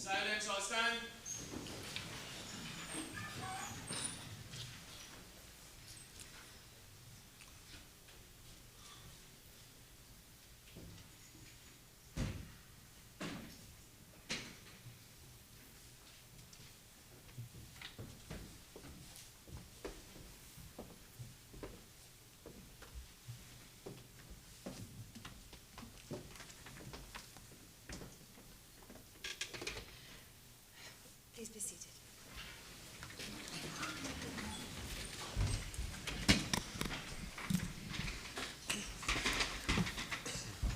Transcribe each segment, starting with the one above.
Silence, all stand. Please be seated.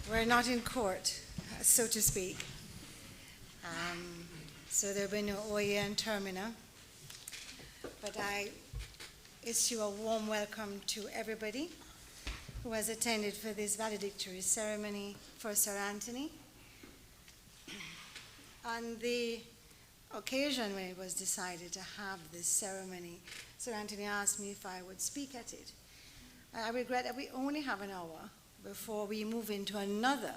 We're not in court, so to speak. So there'll be no Oye and Termina. But I issue a warm welcome to everybody who has attended for this valedictory ceremony for Sir Anthony. On the occasion when it was decided to have this ceremony, Sir Anthony asked me if I would speak at it. I regret that we only have an hour before we move into another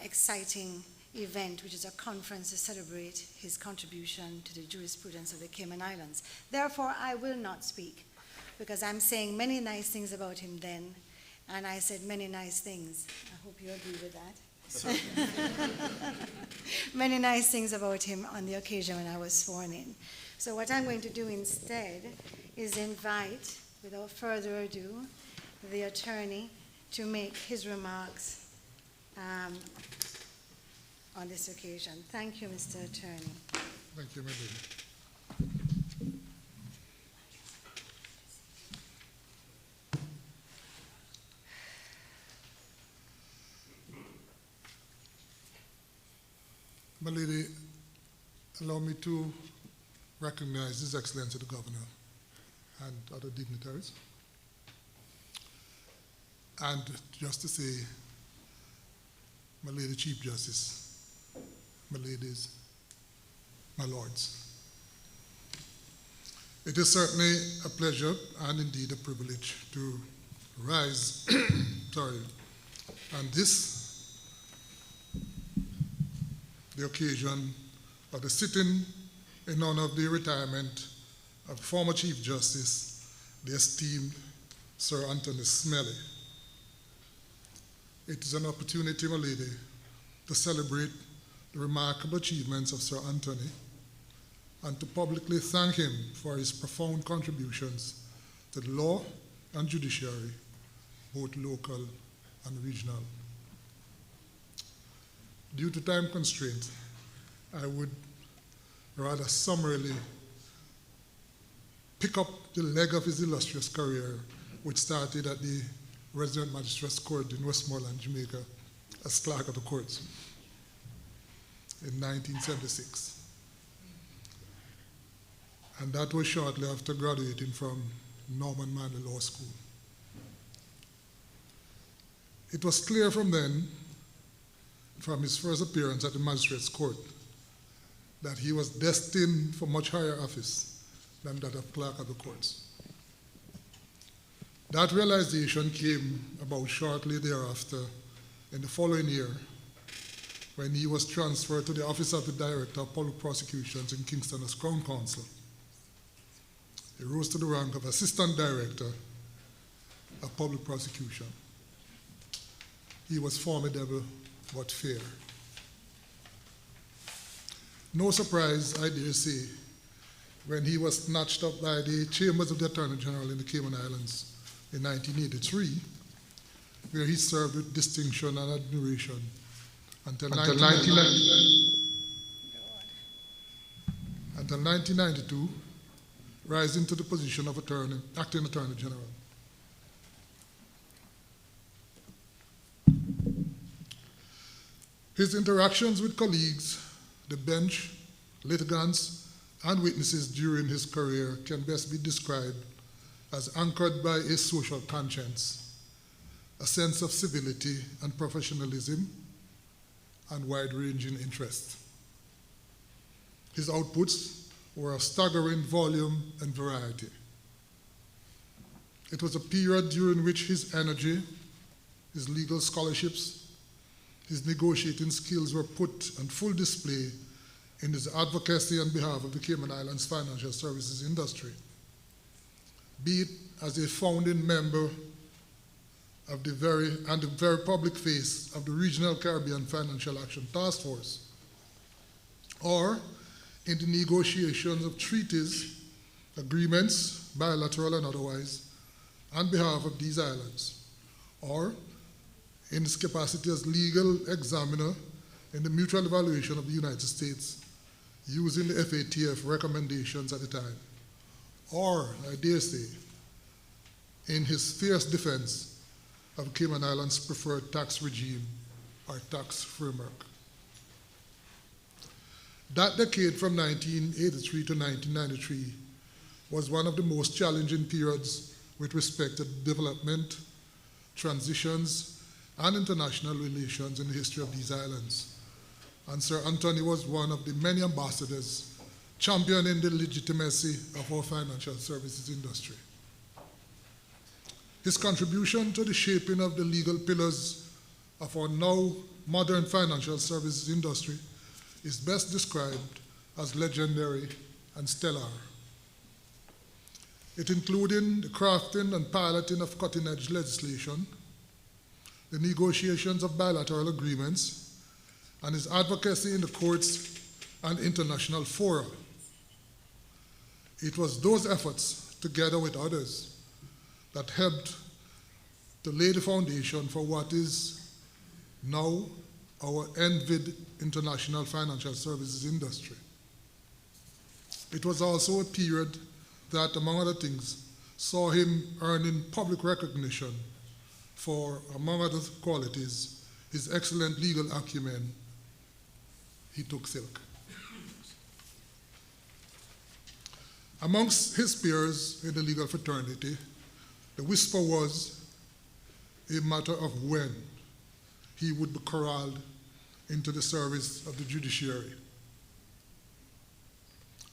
exciting event, which is a conference to celebrate his contribution to the jurisprudence of the Cayman Islands. Therefore, I will not speak, because I'm saying many nice things about him then, and I said many nice things. I hope you agree with that. Many nice things about him on the occasion when I was sworn in. So what I'm going to do instead is invite, without further ado, the attorney to make his remarks on this occasion. Thank you, Mr. Attorney. Thank you, Melody. My lady, allow me to recognize His Excellency the Governor and other dignitaries. And just to say, my lady Chief Justice, my ladies, my lords, it is certainly a pleasure and indeed a privilege to rise on this, the occasion of the sitting in honor of the retirement of former Chief Justice, the esteemed Sir Anthony Smellie. It is an opportunity, my lady, to celebrate the remarkable achievements of Sir Anthony and to publicly thank him for his profound contributions to the law and judiciary, both local and regional. Due to time constraints, I would rather summarily pick up the leg of his illustrious career, which started at the Resident Magistrates Court in Westmoreland, Jamaica, as clerk of the courts in 1976. And that was shortly after graduating from Norman Manley Law School. It was clear from then, from his first appearance at the Magistrates Court, that he was destined for much higher office than that of clerk of the courts. That realization came about shortly thereafter in the following year, when he was transferred to the office of the Director of Public Prosecutions in Kingston as Crown Counsel. He rose to the rank of Assistant Director of Public Prosecution. He was formidable but fair. No surprise, I dare say, when he was snatched up by the Chambers of the Attorney General in the Cayman Islands in 1983, where he served with distinction and admiration until 1992, rising to the position of acting Attorney General. His interactions with colleagues, the bench, litigants, and witnesses during his career can best be described as anchored by a social conscience, a sense of civility and professionalism, and wide-ranging interest. His outputs were of staggering volume and variety. It was a period during which his energy, his legal scholarships, his negotiating skills were put on full display in his advocacy on behalf of the Cayman Islands financial services industry, be it as a founding member of the very public face of the Regional Caribbean Financial Action Task Force, or in the negotiations of treaties, agreements, bilateral and otherwise, on behalf of these islands, or in his capacity as legal examiner in the mutual evaluation of the United States, using the FATF recommendations at the time, or, I dare say, in his fierce defense of Cayman Islands' preferred tax regime or tax framework. That decade from 1983 to 1993 was one of the most challenging periods with respect to development, transitions, and international relations in the history of these islands. And Sir Anthony was one of the many ambassadors championing the legitimacy of our financial services industry. His contribution to the shaping of the legal pillars of our now modern financial services industry is best described as legendary and stellar. It included the crafting and piloting of cutting-edge legislation, the negotiations of bilateral agreements, and his advocacy in the courts and international fora. It was those efforts, together with others, that helped to lay the foundation for what is now our envied international financial services industry. It was also a period that, among other things, saw him earning public recognition for, among other qualities, his excellent legal acumen. He took silk. Amongst his peers in the legal fraternity, the whisper was a matter of when he would be corralled into the service of the judiciary.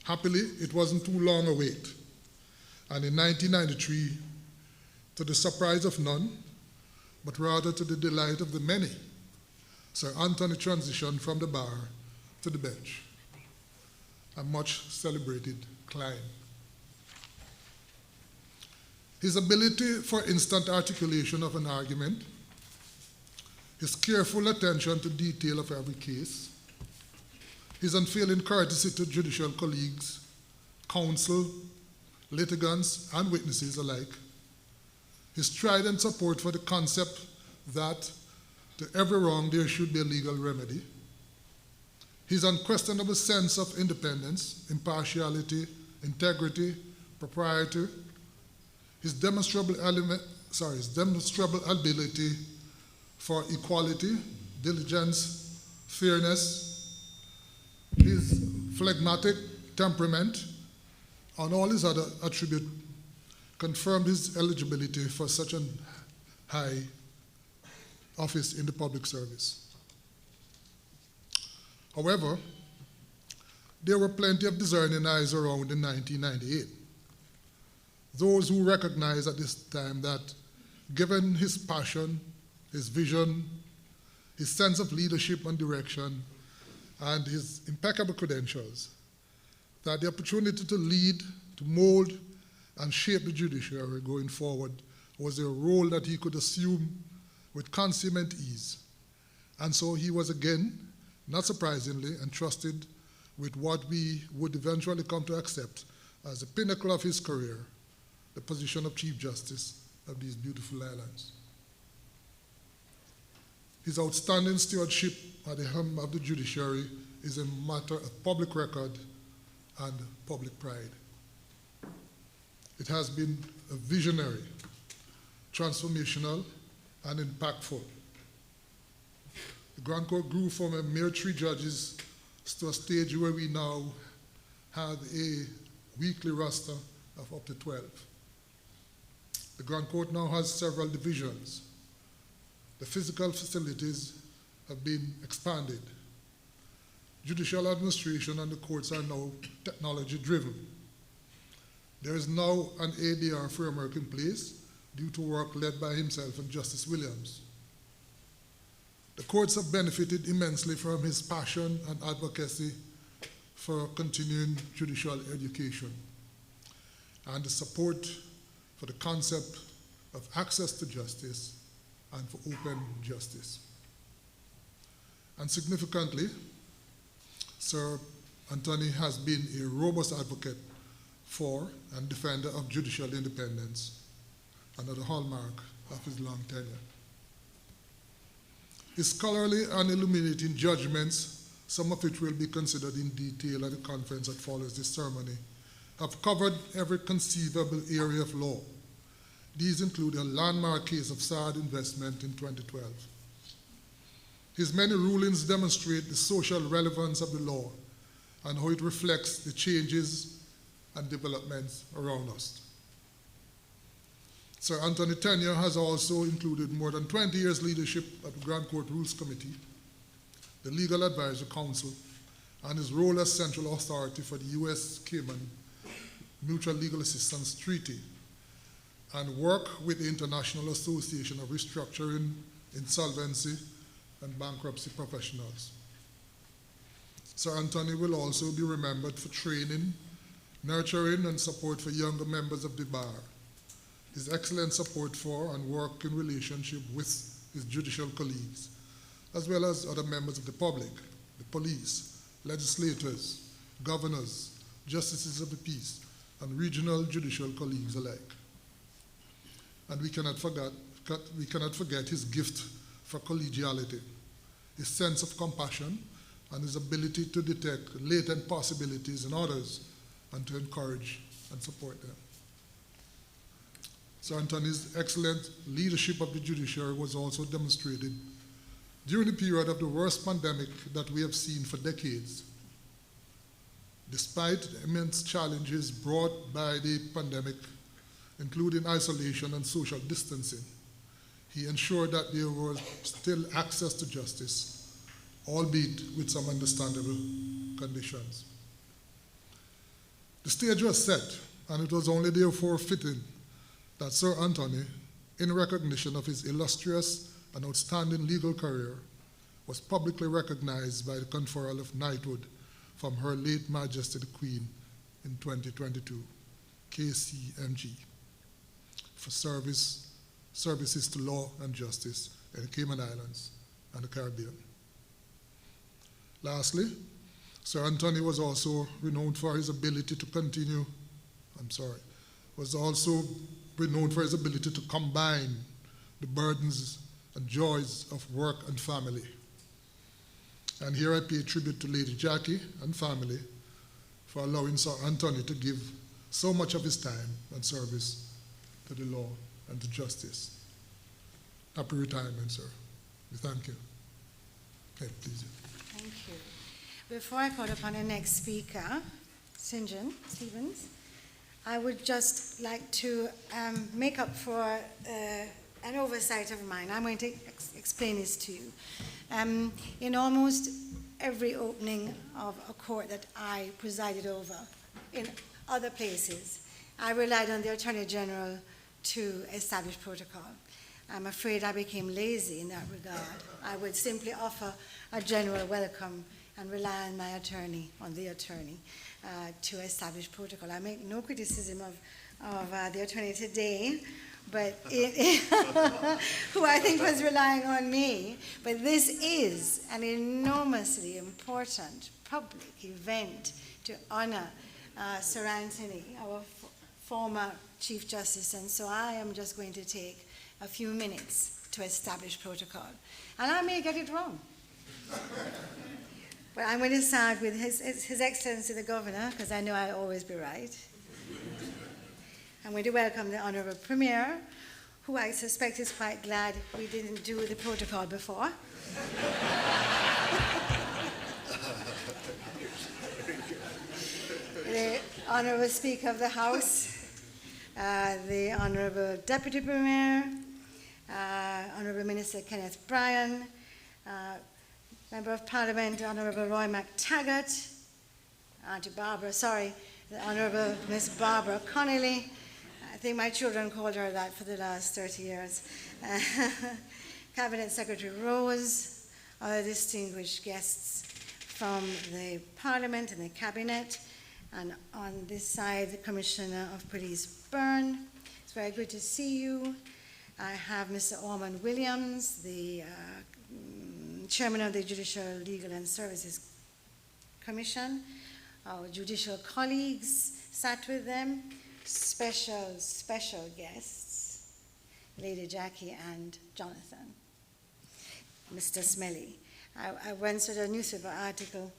Happily, it wasn't too long a wait, and in 1993, to the surprise of none, but rather to the delight of the many, Sir Anthony transitioned from the bar to the bench, a much celebrated climb. His ability for instant articulation of an argument, his careful attention to detail of every case, his unfailing courtesy to judicial colleagues, counsel, litigants, and witnesses alike, his strident support for the concept that to every wrong there should be a legal remedy, his unquestionable sense of independence, impartiality, integrity, propriety, his demonstrable ability for equality, diligence, fairness, his phlegmatic temperament, and all his other attributes confirmed his eligibility for such a high office in the public service. However, there were plenty of discerning eyes around in 1998. Those who recognized at this time that, given his passion, his vision, his sense of leadership and direction, and his impeccable credentials, that the opportunity to lead, to mold, and shape the judiciary going forward was a role that he could assume with consummate ease. And so he was again, not surprisingly, entrusted with what we would eventually come to accept as the pinnacle of his career, the position of Chief Justice of these beautiful islands. His outstanding stewardship at the helm of the judiciary is a matter of public record and public pride. It has been a visionary, transformational, and impactful. The Grand Court grew from a mere 3 judges to a stage where we now have a weekly roster of up to 12. The Grand Court now has several divisions. The physical facilities have been expanded. Judicial administration and the courts are now technology-driven. There is now an ADR framework in place due to work led by himself and Justice Williams. The courts have benefited immensely from his passion and advocacy for continuing judicial education and the support for the concept of access to justice and for open justice. And significantly, Sir Anthony has been a robust advocate for and defender of judicial independence, another hallmark of his long tenure. His scholarly and illuminating judgments, some of which will be considered in detail at the conference that follows this ceremony, have covered every conceivable area of law. These include a landmark case of SAD investment in 2012. His many rulings demonstrate the social relevance of the law and how it reflects the changes and developments around us. Sir Anthony's tenure has also included more than 20 years leadership at the Grand Court Rules Committee, the Legal Advisory Council, and his role as central authority for the U.S. Cayman Mutual Legal Assistance Treaty, and work with the International Association of Restructuring, Insolvency, and Bankruptcy Professionals. Sir Anthony will also be remembered for training, nurturing, and support for younger members of the bar. His excellent support for and work in relationship with his judicial colleagues, as well as other members of the public, the police, legislators, governors, justices of the peace, and regional judicial colleagues alike. And we cannot forget his gift for collegiality, his sense of compassion, and his ability to detect latent possibilities in others and to encourage and support them. Sir Anthony's excellent leadership of the judiciary was also demonstrated during the period of the worst pandemic that we have seen for decades. Despite the immense challenges brought by the pandemic, including isolation and social distancing, he ensured that there was still access to justice, albeit with some understandable conditions. The stage was set, and it was only therefore fitting that Sir Anthony, in recognition of his illustrious and outstanding legal career, was publicly recognized by the conferral of knighthood from Her late Majesty the Queen in 2022, KCMG, for services to law and justice in the Cayman Islands and the Caribbean. Lastly, Sir Anthony was also renowned for his ability to combine the burdens and joys of work and family. And here I pay tribute to Lady Jackie and family for allowing Sir Anthony to give so much of his time and service to the law and to justice. Happy retirement, sir. We thank you. Okay, please. Thank you. Before I call upon the next speaker, St. John Stevens, I would just like to make up for an oversight of mine. I'm going to explain this to you. In almost every opening of a court that I presided over in other places, I relied on the Attorney General to establish protocol. I'm afraid I became lazy in that regard. I would simply offer a general welcome and rely on my attorney, to establish protocol. I make no criticism of the attorney today, but who I think was relying on me. But this is an enormously important public event to honor Sir Anthony, our former Chief Justice, and so I am just going to take a few minutes to establish protocol. And I may get it wrong. But I'm going to start with His Excellency the Governor, because I know I'll always be right. I'm going to welcome the Honorable Premier, who I suspect is quite glad we didn't do the protocol before. The Honorable Speaker of the House, the Honorable Deputy Premier, Honorable Minister Kenneth Bryan, Member of Parliament, Honorable Roy McTaggart, the Honorable Miss Barbara Connolly. I think my children called her that for the last 30 years. Cabinet Secretary Rose, other distinguished guests, from the Parliament and the Cabinet. And on this side, the Commissioner of Police, Byrne. It's very good to see you. I have Mr. Ormond Williams, the Chairman of the Judicial Legal and Services Commission. Our judicial colleagues sat with them. Special guests, Lady Jackie and Jonathan. Mr. Smellie. I went to the newspaper article.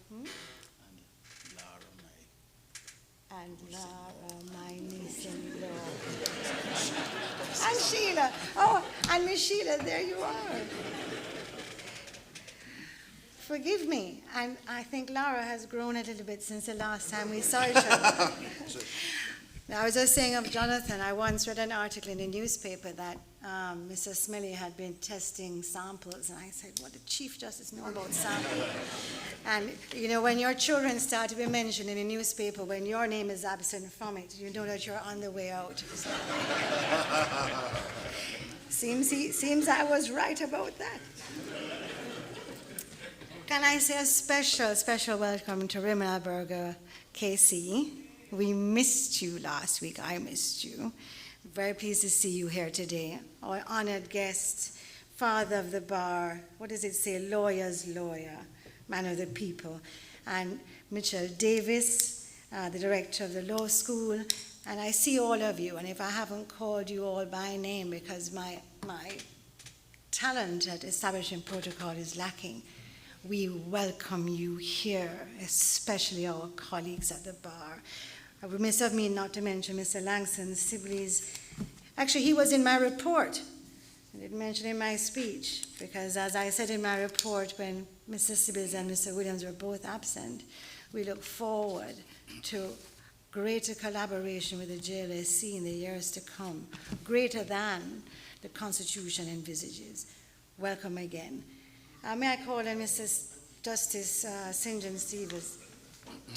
And Laura, my niece-in-law. And Sheila. Oh, and Miss Sheila, there you are. Forgive me. And I think Laura has grown a little bit since the last time we saw each other. Now, I was just saying of Jonathan, I once read an article in the newspaper that Mr. Smellie had been testing samples, and I said, what did Chief Justice know about samples? And, you know, when your children start to be mentioned in the newspaper, when your name is absent from it, you know that you're on the way out. So. Seems I was right about that. Can I say a special welcome to Rimana Berger, KC. We missed you last week. I missed you. Very pleased to see you here today. Our honored guest, father of the bar, what does it say? Lawyer's lawyer, man of the people. And Mitchell Davis, the director of the law school. And I see all of you. And if I haven't called you all by name because my talent at establishing protocol is lacking, we welcome you here, especially our colleagues at the bar. I would miss of me not to mention Mr. Langston Sibley's. Actually, he was in my report. I didn't mention in my speech, because as I said in my report, when Mr. Sibley's and Mr. Williams were both absent, we look forward to greater collaboration with the JLSC in the years to come, greater than the Constitution envisages. Welcome again. May I call on Mrs. Justice St. John Stevens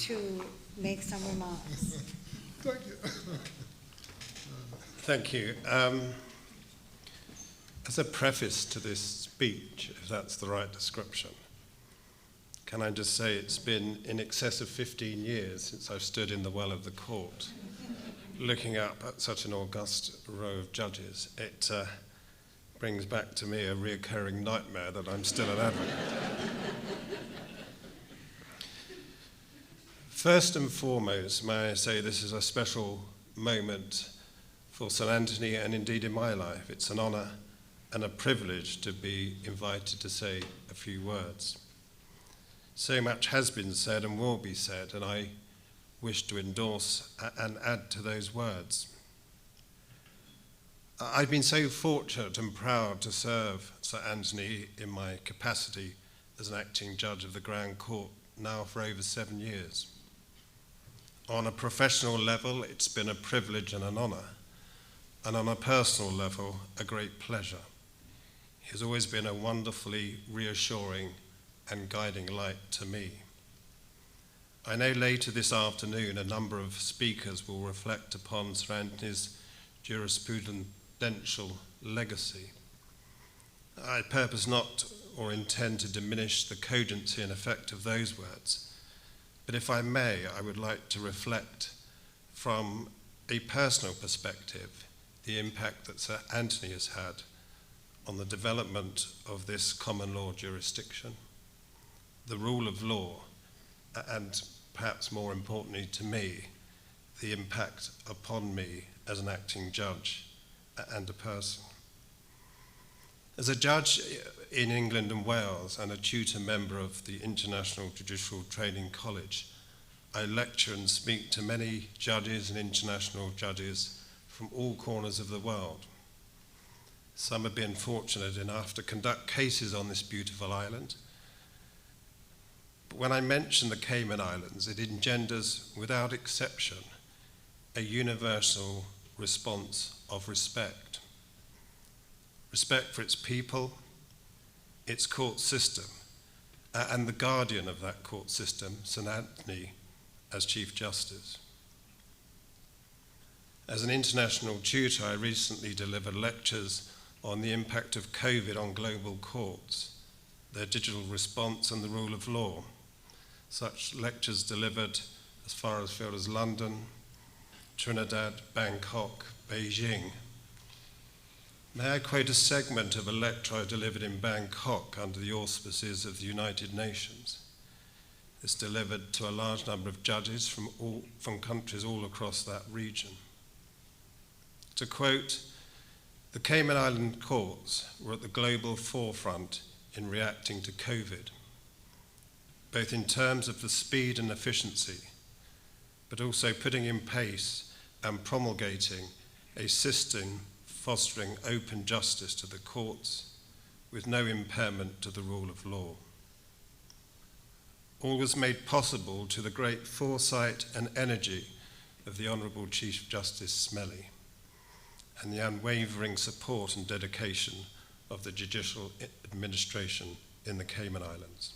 to make some remarks. Thank you. Thank you. As a preface to this speech, if that's the right description, can I just say it's been in excess of 15 years since I've stood in the well of the court, looking up at such an august row of judges. It brings back to me a reoccurring nightmare that I'm still an advocate. First and foremost, may I say this is a special moment for St. Anthony, and indeed in my life. It's an honour and a privilege to be invited to say a few words. So much has been said and will be said, and I wish to endorse and add to those words. I've been so fortunate and proud to serve St. Anthony in my capacity as an acting judge of the Grand Court now for over 7 years. On a professional level, it's been a privilege and an honour, and on a personal level, a great pleasure. He has always been a wonderfully reassuring and guiding light to me. I know later this afternoon a number of speakers will reflect upon Sir Anthony's jurisprudential legacy. I purpose not or intend to diminish the cogency and effect of those words, but if I may, I would like to reflect from a personal perspective the impact that Sir Anthony has had on the development of this common law jurisdiction, the rule of law, and perhaps more importantly to me, the impact upon me as an acting judge and a person. As a judge in England and Wales and a tutor member of the International Judicial Training College, I lecture and speak to many judges and international judges from all corners of the world. Some have been fortunate enough to conduct cases on this beautiful island. But when I mention the Cayman Islands, it engenders, without exception, a universal response of respect. Respect for its people, its court system, and the guardian of that court system, St. Anthony, as Chief Justice. As an international tutor, I recently delivered lectures on the impact of COVID on global courts, their digital response and the rule of law. such lectures delivered as far afield as London, Trinidad, Bangkok, Beijing. May I quote a segment of a lecture I delivered in Bangkok under the auspices of the United Nations. It's delivered to a large number of judges from countries all across that region. To quote, "The Cayman Island courts were at the global forefront in reacting to COVID, both in terms of the speed and efficiency, but also putting in place and promulgating a system fostering open justice to the courts with no impairment to the rule of law. All was made possible to the great foresight and energy of the Honourable Chief Justice Smellie and the unwavering support and dedication of the judicial administration in the Cayman Islands."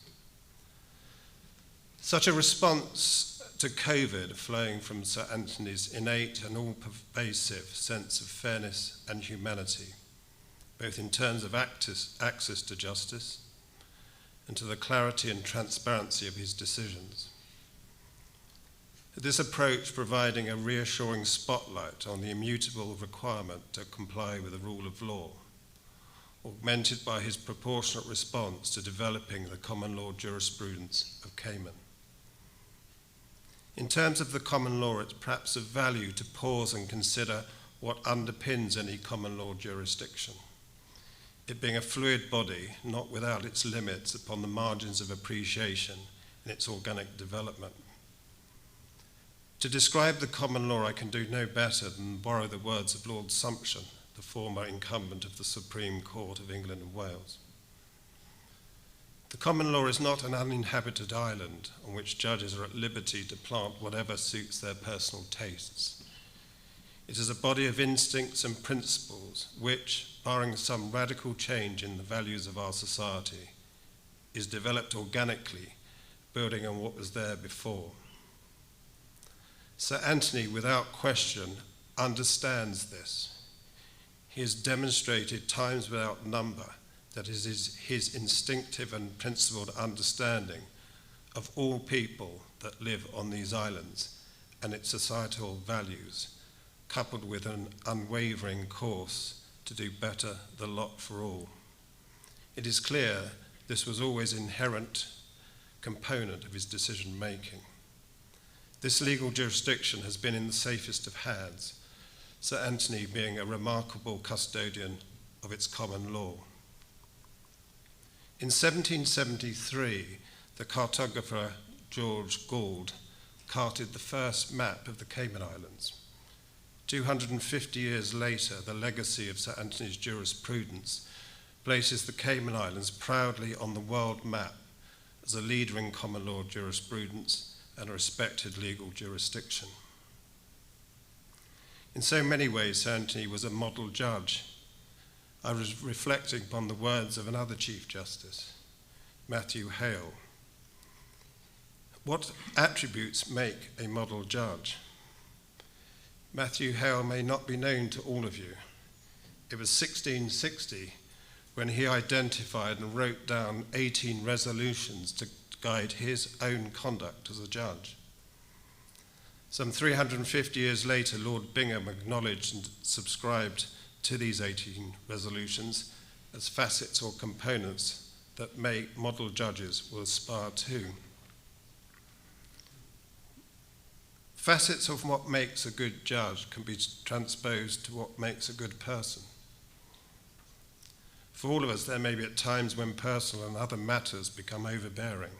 Such a response to COVID flowing from Sir Anthony's innate and all-pervasive sense of fairness and humanity, both in terms of access to justice and to the clarity and transparency of his decisions. This approach providing a reassuring spotlight on the immutable requirement to comply with the rule of law, augmented by his proportionate response to developing the common law jurisprudence of Cayman. In terms of the common law, it's perhaps of value to pause and consider what underpins any common law jurisdiction, it being a fluid body, not without its limits upon the margins of appreciation in its organic development. To describe the common law, I can do no better than borrow the words of Lord Sumption, the former incumbent of the Supreme Court of England and Wales. The common law is not an uninhabited island on which judges are at liberty to plant whatever suits their personal tastes. It is a body of instincts and principles which, barring some radical change in the values of our society, is developed organically, building on what was there before. Sir Anthony, without question, understands this. He has demonstrated times without number that it is his instinctive and principled understanding of all people that live on these islands and its societal values, coupled with an unwavering course to do better the lot for all. It is clear this was always an inherent component of his decision-making. This legal jurisdiction has been in the safest of hands, Sir Anthony being a remarkable custodian of its common law. In 1773, the cartographer George Gould carted the first map of the Cayman Islands. 250 years later, the legacy of Sir Anthony's jurisprudence places the Cayman Islands proudly on the world map as a leader in common law jurisprudence and a respected legal jurisdiction. In so many ways, Sir Anthony was a model judge. I was reflecting upon the words of another Chief Justice, Matthew Hale. What attributes make a model judge? Matthew Hale may not be known to all of you. It was 1660 when he identified and wrote down 18 resolutions to guide his own conduct as a judge. Some 350 years later, Lord Bingham acknowledged and subscribed to these 18 resolutions as facets or components that model judges will aspire to. Facets of what makes a good judge can be transposed to what makes a good person. For all of us, there may be at times when personal and other matters become overbearing,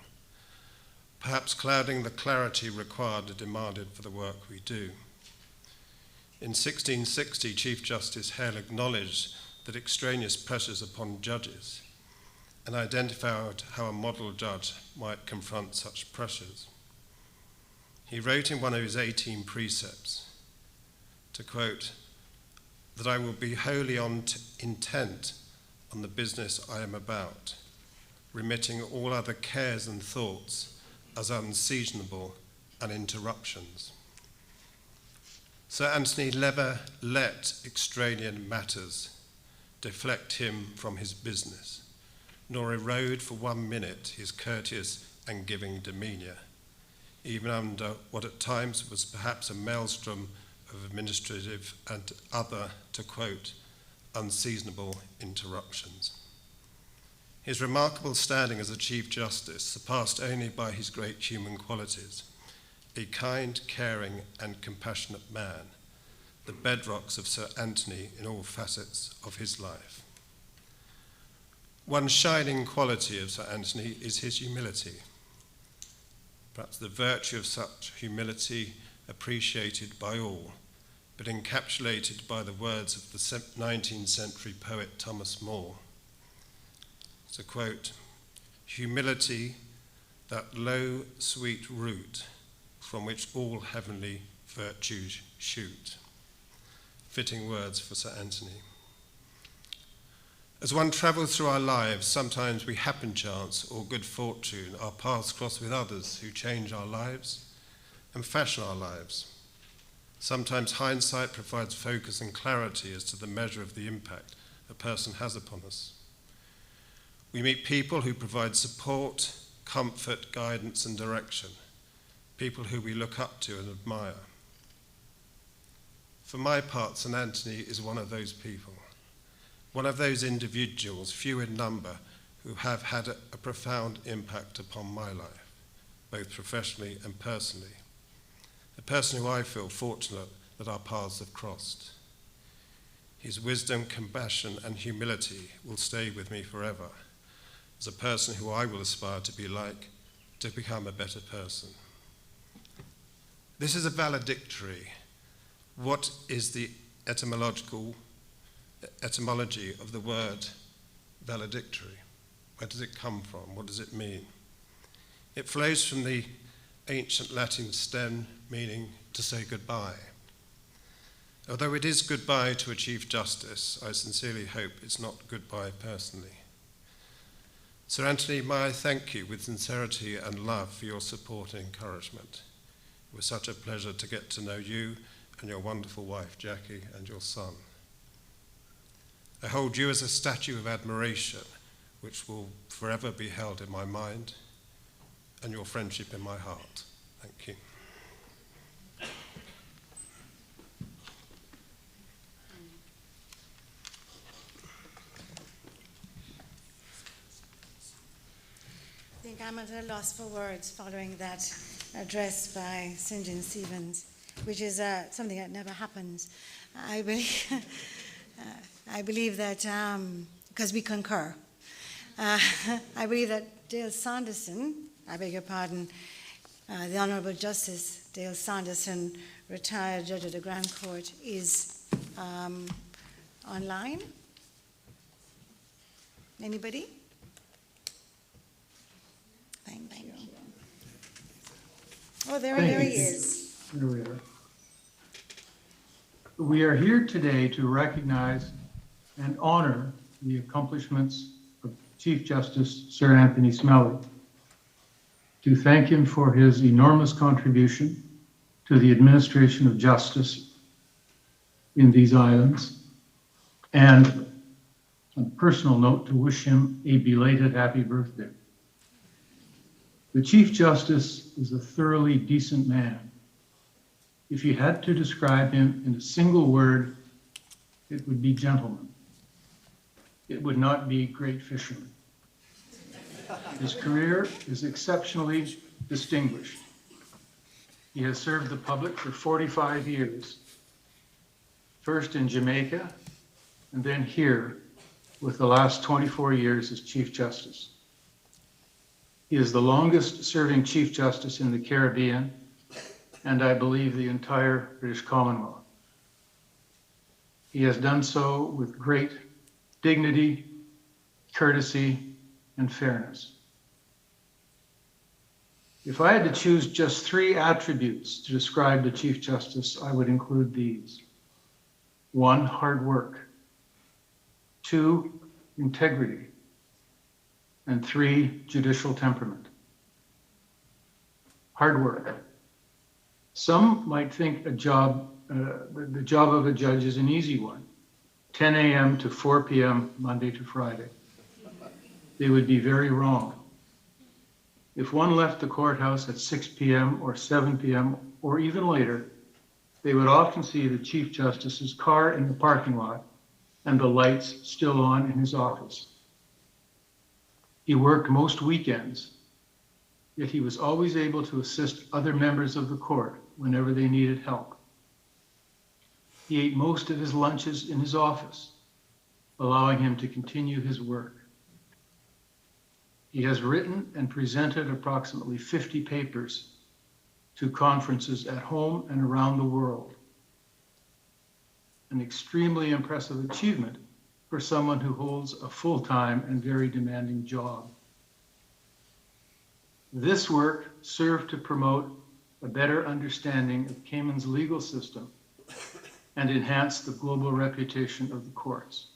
perhaps clouding the clarity required or demanded for the work we do. In 1660, Chief Justice Hale acknowledged that extraneous pressures upon judges and identified how a model judge might confront such pressures. He wrote in one of his 18 precepts, to quote, that I will be wholly intent on the business I am about, remitting all other cares and thoughts as unseasonable and interruptions. Sir Anthony never let extraneous matters deflect him from his business, nor erode for 1 minute his courteous and giving demeanour even under what at times was perhaps a maelstrom of administrative and other, to quote, unseasonable interruptions. His remarkable standing as a Chief Justice, surpassed only by his great human qualities, a kind, caring, and compassionate man, the bedrocks of Sir Anthony in all facets of his life. One shining quality of Sir Anthony is his humility. Perhaps the virtue of such humility appreciated by all, but encapsulated by the words of the 19th century poet Thomas Moore. To quote, "Humility, that low, sweet root from which all heavenly virtues shoot." Fitting words for Sir Anthony. As one travels through our lives, sometimes we happen chance or good fortune, our paths cross with others who change our lives and fashion our lives. Sometimes hindsight provides focus and clarity as to the measure of the impact a person has upon us. We meet people who provide support, comfort, guidance, and direction, people who we look up to and admire. For my part, St. Anthony is one of those people, one of those individuals, few in number, who have had a profound impact upon my life, both professionally and personally. A person who I feel fortunate that our paths have crossed. His wisdom, compassion, and humility will stay with me forever, as a person who I will aspire to be like, to become a better person. This is a valedictory. What is the etymology of the word valedictory? Where does it come from? What does it mean? It flows from the ancient Latin stem meaning to say goodbye. Although it is goodbye to a Chief Justice, I sincerely hope it's not goodbye personally. Sir Anthony, may I thank you with sincerity and love for your support and encouragement. It was such a pleasure to get to know you and your wonderful wife, Jackie, and your son. I hold you as a statue of admiration, which will forever be held in my mind, and your friendship in my heart. Thank you. I think I'm at a loss for words following that address by St. John Stevens, which is something that never happens. I believe that, because we concur, I believe that Dale Sanderson, I beg your pardon, the Honorable Justice Dale Sanderson, retired judge of the Grand Court, is online. Anybody? Thank you. Oh, there he is. There we are. We are here today to recognize and honor the accomplishments of Chief Justice Sir Anthony Smellie, to thank him for his enormous contribution to the administration of justice in these islands, and on a personal note, to wish him a belated happy birthday. The Chief Justice is a thoroughly decent man. If you had to describe him in a single word, it would be gentleman. It would not be great fisherman. His career is exceptionally distinguished. He has served the public for 45 years, first in Jamaica, and then here with the last 24 years as Chief Justice. He is the longest serving Chief Justice in the Caribbean, and I believe the entire British Commonwealth. He has done so with great dignity, courtesy, and fairness. If I had to choose just 3 attributes to describe the Chief Justice, I would include these. 1, hard work. 2, integrity. And 3, judicial temperament. Hard work. Some might think the job of a judge is an easy one. 10 a.m. to 4 p.m. Monday to Friday. They would be very wrong. If one left the courthouse at 6 p.m. or 7 p.m. or even later, they would often see the Chief Justice's car in the parking lot and the lights still on in his office. He worked most weekends, yet he was always able to assist other members of the court whenever they needed help. He ate most of his lunches in his office, allowing him to continue his work. He has written and presented approximately 50 papers to conferences at home and around the world. An extremely impressive achievement for someone who holds a full-time and very demanding job. This work served to promote a better understanding of Cayman's legal system and enhance the global reputation of the courts.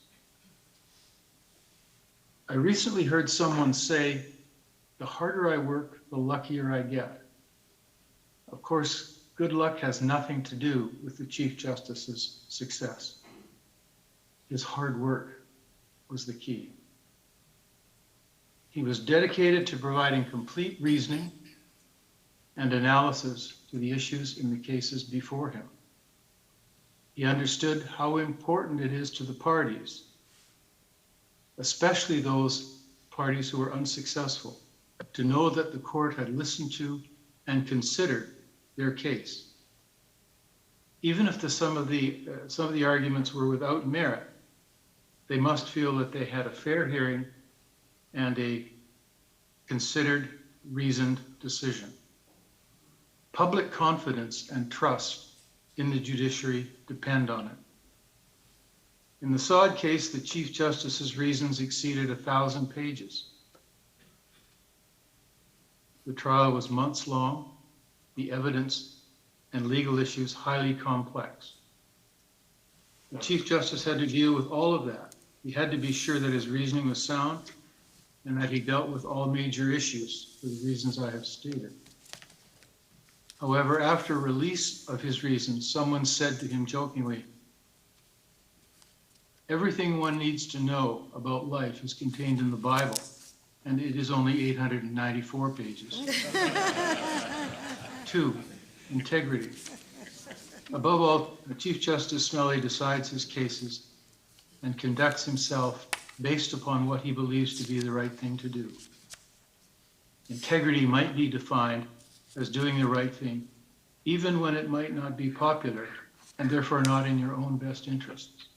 I recently heard someone say, the harder I work, the luckier I get. Of course, good luck has nothing to do with the Chief Justice's success. His hard work was the key. He was dedicated to providing complete reasoning and analysis to the issues in the cases before him. He understood how important it is to the parties, especially those parties who were unsuccessful, to know that the court had listened to and considered their case. Even if some of the arguments were without merit, they must feel that they had a fair hearing and a considered, reasoned decision. Public confidence and trust in the judiciary depend on it. In the Saud case, the Chief Justice's reasons exceeded 1,000 pages. The trial was months long, the evidence and legal issues highly complex. The Chief Justice had to deal with all of that. He had to be sure that his reasoning was sound and that he dealt with all major issues for the reasons I have stated. However, after release of his reasons, someone said to him jokingly, "Everything one needs to know about life is contained in the Bible, and it is only 894 pages. 2, integrity. Above all, the Chief Justice Smellie decides his cases and conducts himself based upon what he believes to be the right thing to do. Integrity might be defined as doing the right thing, even when it might not be popular and therefore not in your own best interests.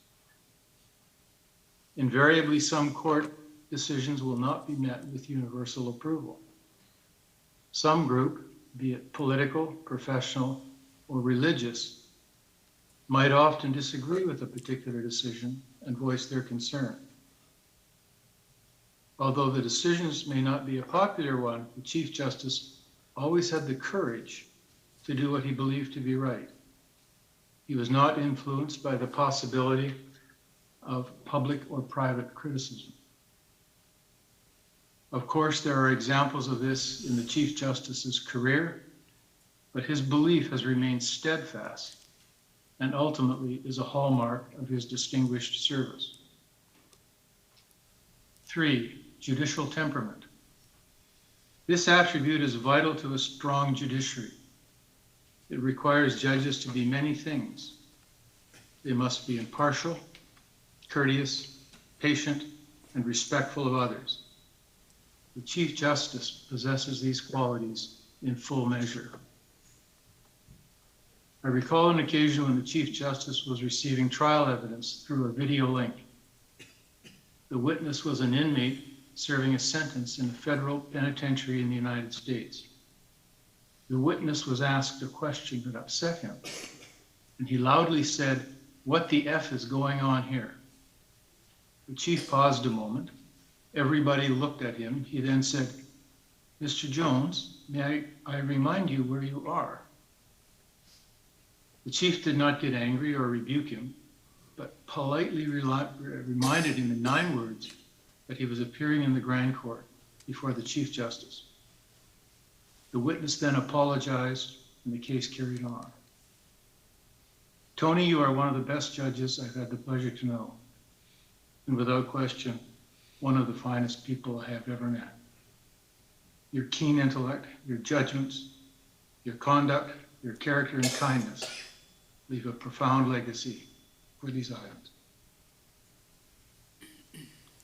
Invariably, some court decisions will not be met with universal approval. Some group, be it political, professional, or religious, might often disagree with a particular decision and voice their concern. Although the decisions may not be a popular one, the Chief Justice always had the courage to do what he believed to be right. He was not influenced by the possibility of public or private criticism. Of course, there are examples of this in the Chief Justice's career, but his belief has remained steadfast and ultimately is a hallmark of his distinguished service. 3, judicial temperament. This attribute is vital to a strong judiciary. It requires judges to be many things. They must be impartial, courteous, patient, and respectful of others. The Chief Justice possesses these qualities in full measure. I recall an occasion when the Chief Justice was receiving trial evidence through a video link. The witness was an inmate serving a sentence in a federal penitentiary in the United States. The witness was asked a question that upset him, and he loudly said, "What the F is going on here?" The chief paused a moment. Everybody looked at him. He then said, "Mr. Jones, may I remind you where you are?" The chief did not get angry or rebuke him, but politely reminded him in 9 words that he was appearing in the Grand Court before the Chief Justice. The witness then apologized, and the case carried on. Tony, you are one of the best judges I've had the pleasure to know, and without question, one of the finest people I have ever met. your keen intellect, your judgments, your conduct, your character and kindness leave a profound legacy for these islands.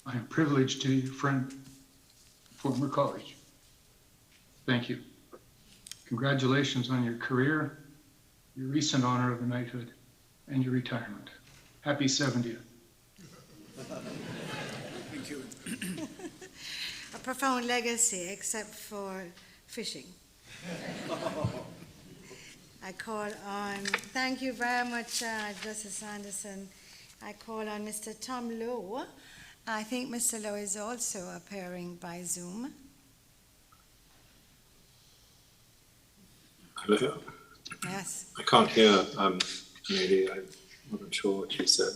I am privileged to be your friend, former colleague. Thank you. Congratulations on your career, your recent honor of the knighthood, and your retirement. Happy 70th. Thank you. A profound legacy, except for fishing. I call on, thank you very much, Justice Anderson. I call on Mr. Tom Lowe. I think Mr. Lowe is also appearing by Zoom. Hello. Yes. I can't hear Smellie. I wasn't sure what you said.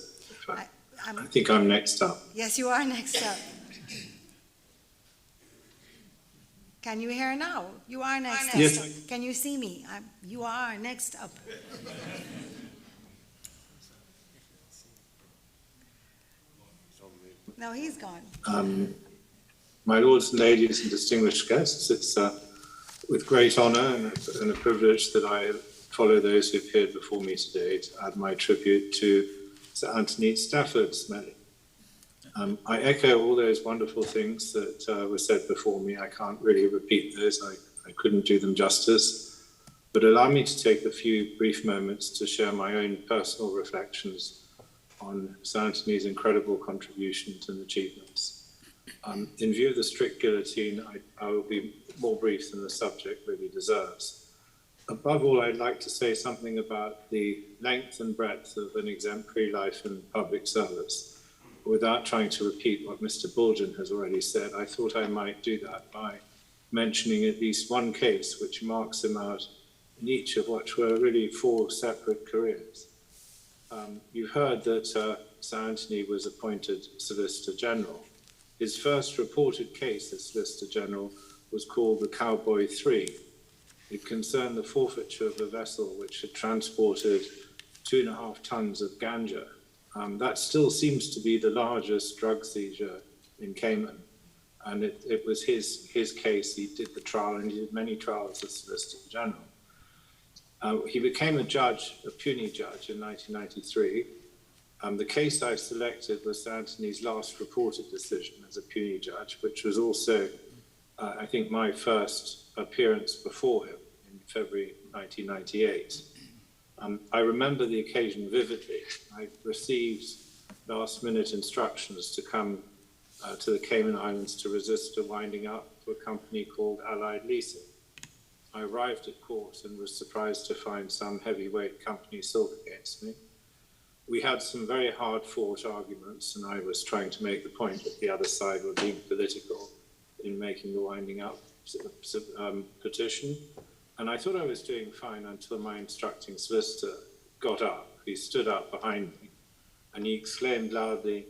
I think I'm next up. Yes, you are next up. Can you hear now? You are next up. Yes. Can you see me? You are next up. No, he's gone. My lords and ladies and distinguished guests, it's with great honour and a privilege that I follow those who appeared before me today to add my tribute to Sir Anthony Stafford Smellie. I echo all those wonderful things that were said before me. I can't really repeat those. I couldn't do them justice. But allow me to take a few brief moments to share my own personal reflections on Sir Anthony's incredible contributions and achievements. In view of the strict guillotine, I will be more brief than the subject really deserves. Above all, I'd like to say something about the length and breadth of an exemplary life in public service. Without trying to repeat what Mr. Bulgen has already said, I thought I might do that by mentioning at least one case which marks him out in each of what were really 4 separate careers. You've heard that Sir Anthony was appointed Solicitor General. His first reported case as Solicitor General was called the Cowboy 3. It concerned the forfeiture of a vessel which had transported 2.5 tons of ganja. That still seems to be the largest drug seizure in Cayman. And it was his case. He did the trial, and he did many trials as Solicitor General. He became a judge, a puisne judge, in 1993. The case I selected was Sir Anthony's last reported decision as a puisne judge, which was also, I think, my first appearance before him in February 1998. I remember the occasion vividly. I received last-minute instructions to come to the Cayman Islands to resist a winding up to a company called Allied Leasing. I arrived at court and was surprised to find some heavyweight company still against me. We had some very hard-fought arguments, and I was trying to make the point that the other side were being political in making the winding up petition. And I thought I was doing fine until my instructing solicitor got up. He stood up behind me, and he exclaimed loudly,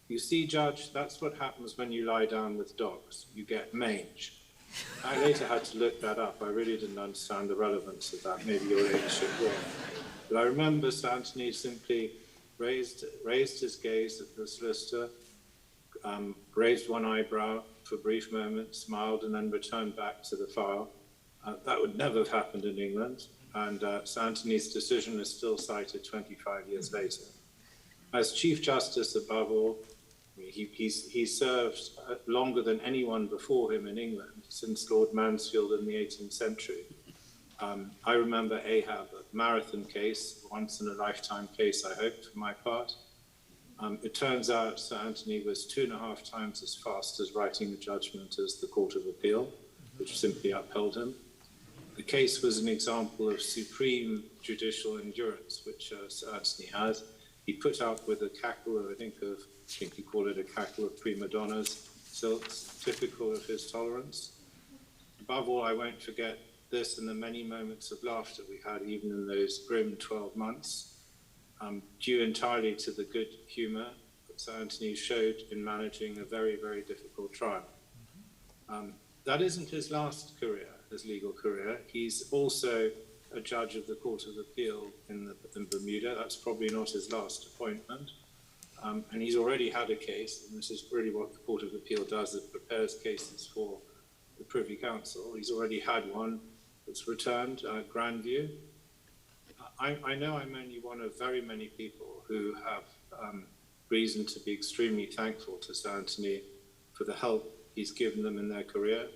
"You see, Judge, that's what happens when you lie down with dogs. You get mange." I later had to look that up. I really didn't understand the relevance of that. Maybe your age should go. But I remember Sir Anthony simply raised his gaze at the solicitor, raised one eyebrow for a brief moment, smiled, and then returned back to the file. That would never have happened in England, and Sir Anthony's decision is still cited 25 years later. As Chief Justice, above all, he served longer than anyone before him in England, since Lord Mansfield in the 18th century. I remember Ahab, a marathon case, once in a lifetime case, I hope, for my part. It turns out Sir Anthony was 2.5 times as fast as writing the judgment as the Court of Appeal, which simply upheld him. The case was an example of supreme judicial endurance, which Sir Anthony had. He put up with a cackle of, I think you call it a cackle of prima donnas, silks, typical of his tolerance. Above all, I won't forget this and the many moments of laughter we had even in those grim 12 months, due entirely to the good humour that Sir Anthony showed in managing a very, very difficult trial. That isn't his last career, his legal career. He's also a judge of the Court of Appeal in Bermuda. That's probably not his last appointment. And he's already had a case, and this is really what the Court of Appeal does. It prepares cases for the Privy Council. He's already had one that's returned at Grandview. I know I'm only one of very many people who have reason to be extremely thankful to Sir Anthony for the help he's given them in their career.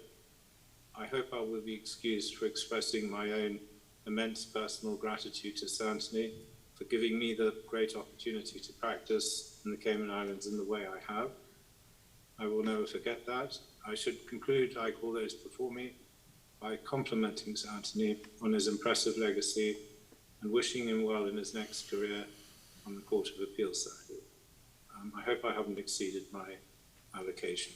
I hope I will be excused for expressing my own immense personal gratitude to Sir Anthony for giving me the great opportunity to practice in the Cayman Islands in the way I have. I will never forget that. I should conclude, like all those before me, by complimenting Sir Anthony on his impressive legacy and wishing him well in his next career on the Court of Appeal circuit. I hope I haven't exceeded my allocation.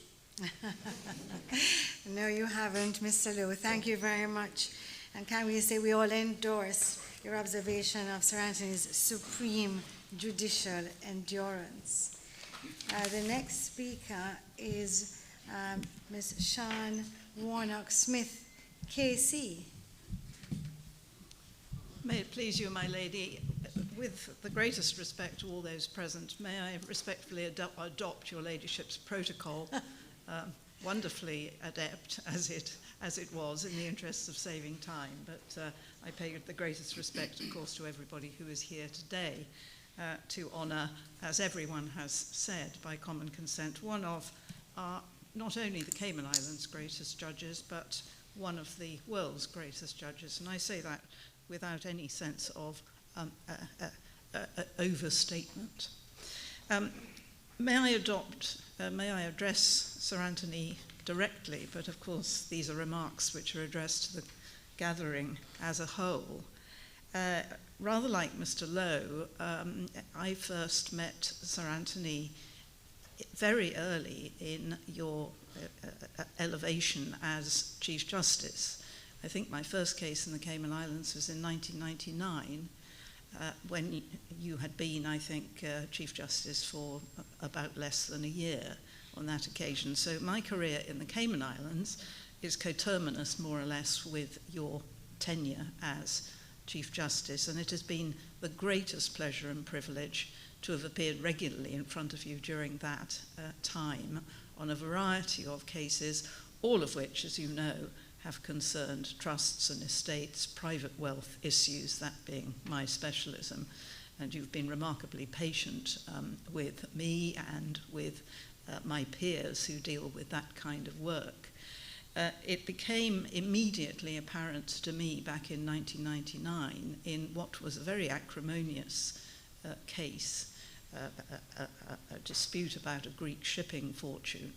No, you haven't, Mr. Lowe. Thank you very much. And can we say we all endorse your observation of Sir Anthony's supreme judicial endurance. The next speaker is Ms. Sian Warnock-Smith, KC. May it please you, my lady, with the greatest respect to all those present, may I respectfully adopt your ladyship's protocol, wonderfully adept as it was in the interests of saving time. But I pay the greatest respect, of course, to everybody who is here today to honour, as everyone has said, by common consent, one of our, not only the Cayman Islands' greatest judges, but one of the world's greatest judges. And I say that without any sense of overstatement. May I address Sir Anthony directly, but of course these are remarks which are addressed to the gathering as a whole. Rather like Mr. Lowe, I first met Sir Anthony very early in your elevation as Chief Justice. I think my first case in the Cayman Islands was in 1999, when you had been, I think, Chief Justice for about less than a year on that occasion. So my career in the Cayman Islands is coterminous, more or less, with your tenure as Chief Justice, and it has been the greatest pleasure and privilege to have appeared regularly in front of you during that time on a variety of cases, all of which, as you know, have concerned trusts and estates, private wealth issues, that being my specialism. And you've been remarkably patient with me and with my peers who deal with that kind of work. It became immediately apparent to me back in 1999 in what was a very acrimonious case, a dispute about a Greek shipping fortune,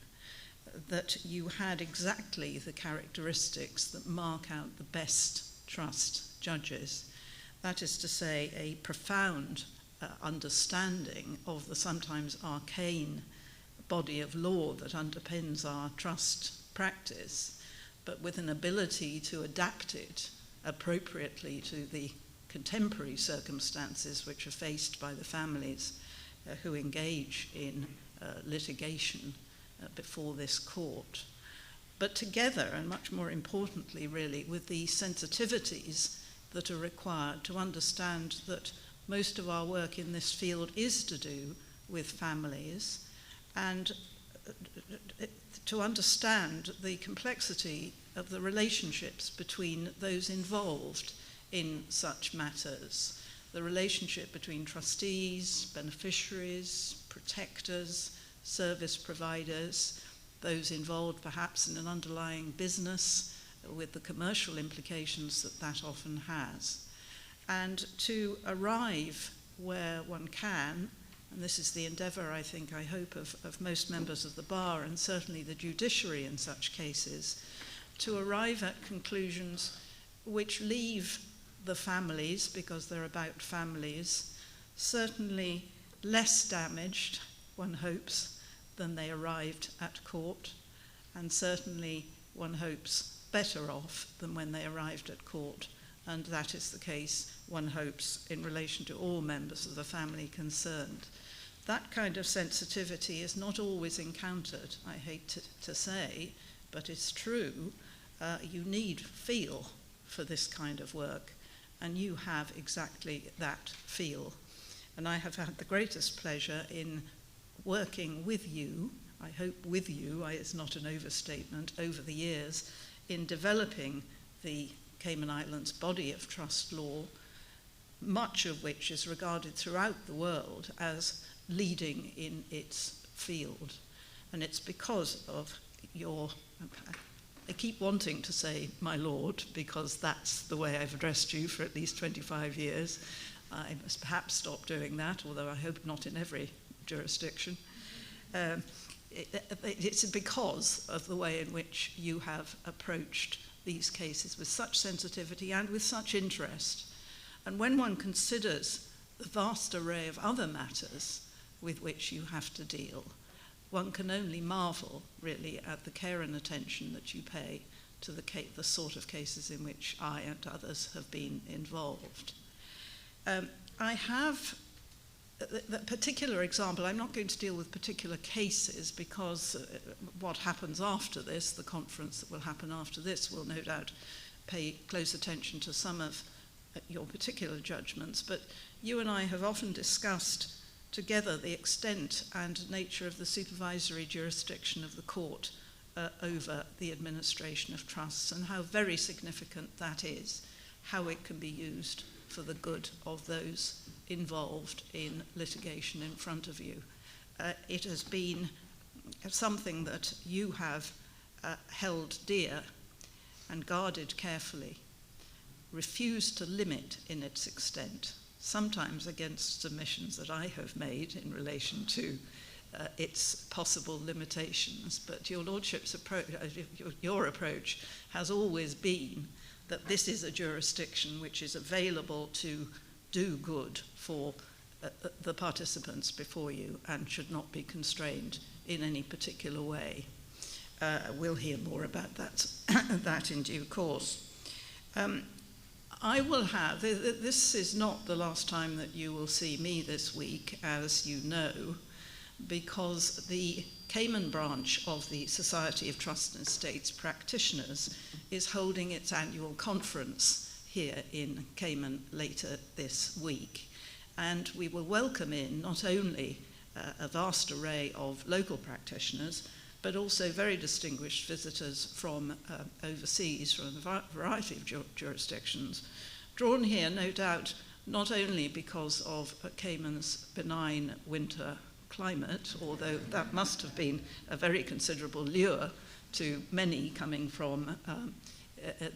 that you had exactly the characteristics that mark out the best trust judges. That is to say, a profound understanding of the sometimes arcane body of law that underpins our trust practice, but with an ability to adapt it appropriately to the contemporary circumstances which are faced by the families who engage in litigation before this court. But together, and much more importantly really, with the sensitivities that are required to understand that most of our work in this field is to do with families, and to understand the complexity of the relationships between those involved in such matters, the relationship between trustees, beneficiaries, protectors, service providers, those involved perhaps in an underlying business with the commercial implications that that often has. And to arrive where one can, and this is the endeavour, I think, I hope, of most members of the bar and certainly the judiciary in such cases, to arrive at conclusions which leave the families, because they're about families, certainly less damaged, one hopes, than they arrived at court, and certainly one hopes better off than when they arrived at court, and that is the case, one hopes, in relation to all members of the family concerned. That kind of sensitivity is not always encountered, I hate to say, but it's true. You need feel for this kind of work, and you have exactly that feel. And I have had the greatest pleasure in working with you. I hope with you, it's not an overstatement, over the years in developing the Cayman Islands body of trust law, much of which is regarded throughout the world as leading in its field. And it's because of your, I keep wanting to say my lord, because that's the way I've addressed you for at least 25 years. I must perhaps stop doing that, although I hope not in every jurisdiction. It's because of the way in which you have approached these cases with such sensitivity and with such interest. And when one considers the vast array of other matters with which you have to deal, one can only marvel, really, at the care and attention that you pay to the sort of cases in which I and others have been involved. I have the particular example. I'm not going to deal with particular cases because what happens after this, the conference that will happen after this, will no doubt pay close attention to some of your particular judgments. But you and I have often discussed together the extent and nature of the supervisory jurisdiction of the court over the administration of trusts, and how very significant that is, how it can be used for the good of those involved in litigation in front of you. It has been something that you have held dear and guarded carefully, refused to limit in its extent, sometimes against submissions that I have made in relation to its possible limitations. But your Lordship's approach, your approach has always been that this is a jurisdiction which is available to do good for the participants before you and should not be constrained in any particular way. We'll hear more about that in due course. I will have, this is not the last time that you will see me this week, as you know, because the Cayman branch of the Society of Trust and Estates Practitioners is holding its annual conference here in Cayman later this week. And we will welcome in not only a vast array of local practitioners, but also very distinguished visitors from overseas, from a variety of jurisdictions, drawn here, no doubt, not only because of Cayman's benign winter climate, although that must have been a very considerable lure to many coming from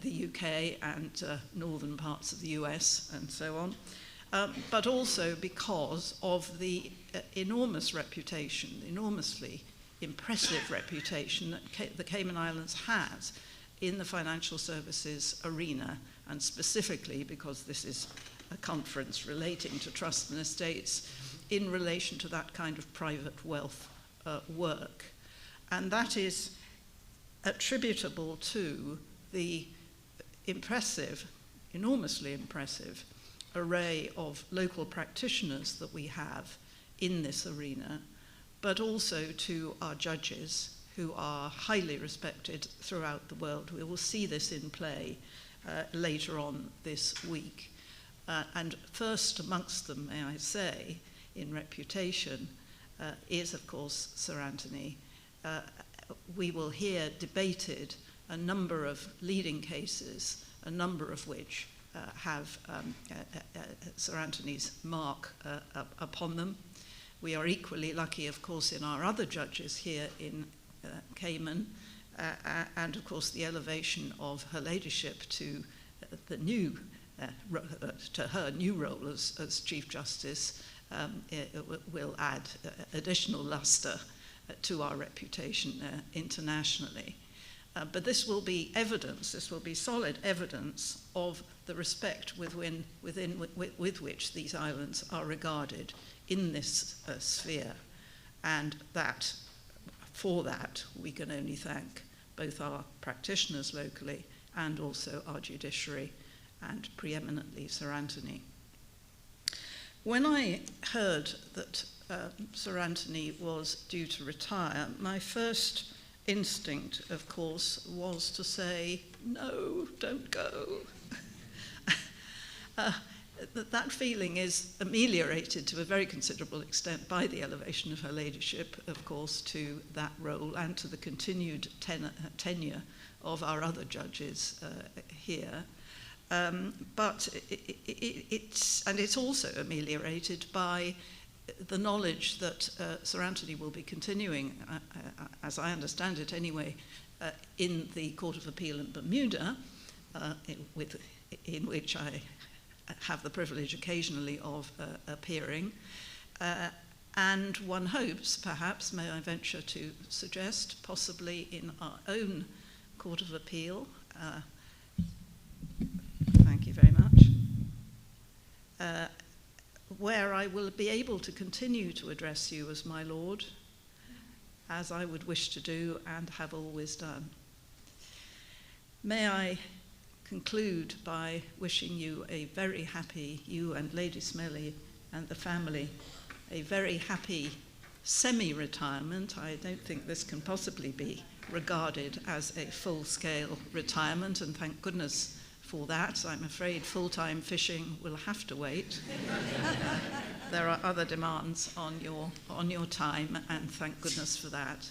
the UK and northern parts of the US and so on, but also because of the enormous reputation, enormously impressive reputation that the Cayman Islands has in the financial services arena, and specifically because this is a conference relating to trust and estates in relation to that kind of private wealth work. And that is attributable to the impressive, enormously impressive array of local practitioners that we have in this arena, but also to our judges, who are highly respected throughout the world. We will see this in play later on this week. And first amongst them, may I say, in reputation, is, of course, Sir Anthony. We will hear debated a number of leading cases, a number of which have Sir Anthony's mark upon them. We are equally lucky, of course, in our other judges here in Cayman, and of course the elevation of Her Ladyship to the new, to her new role as Chief Justice will add additional luster to our reputation internationally. But this will be evidence, this will be solid evidence of the respect with which these islands are regarded in this sphere, and that for that we can only thank both our practitioners locally and also our judiciary, and preeminently Sir Anthony. When I heard that Sir Anthony was due to retire, my first instinct, of course, was to say, no, don't go. that feeling is ameliorated to a very considerable extent by the elevation of her ladyship, of course, to that role and to the continued tenure of our other judges here. But it's also ameliorated by the knowledge that Sir Anthony will be continuing, as I understand it anyway, in the Court of Appeal in Bermuda, in which I have the privilege occasionally of appearing. And one hopes, perhaps, may I venture to suggest, possibly in our own Court of Appeal. Thank you very much. Where I will be able to continue to address you as my Lord, as I would wish to do and have always done. May I conclude by wishing you a very happy, you and Lady Smellie and the family, a very happy semi-retirement. I don't think this can possibly be regarded as a full-scale retirement, and thank goodness for that. I'm afraid full-time fishing will have to wait. There are other demands on your time, and thank goodness for that.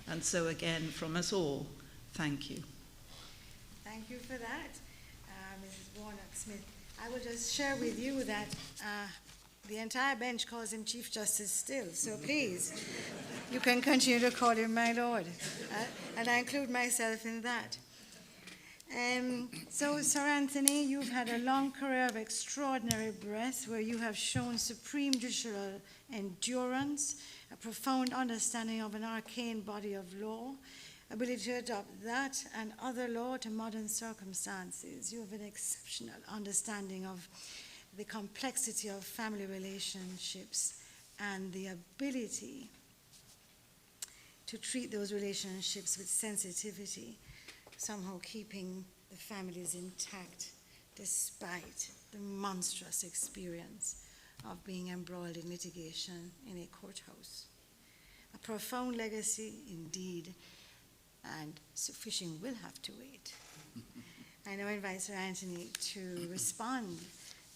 And so again, from us all, thank you. Thank you for that, Mrs. Warnock-Smith. I will just share with you that the entire bench calls him Chief Justice still, so please, you can continue to call him my Lord, and I include myself in that. So, Sir Anthony, you've had a long career of extraordinary breadth where you have shown supreme judicial endurance, a profound understanding of an arcane body of law, ability to adopt that and other law to modern circumstances. You have an exceptional understanding of the complexity of family relationships and the ability to treat those relationships with sensitivity, somehow keeping the families intact despite the monstrous experience of being embroiled in litigation in a courthouse. A profound legacy indeed, and fishing will have to wait. I now invite Sir Anthony to respond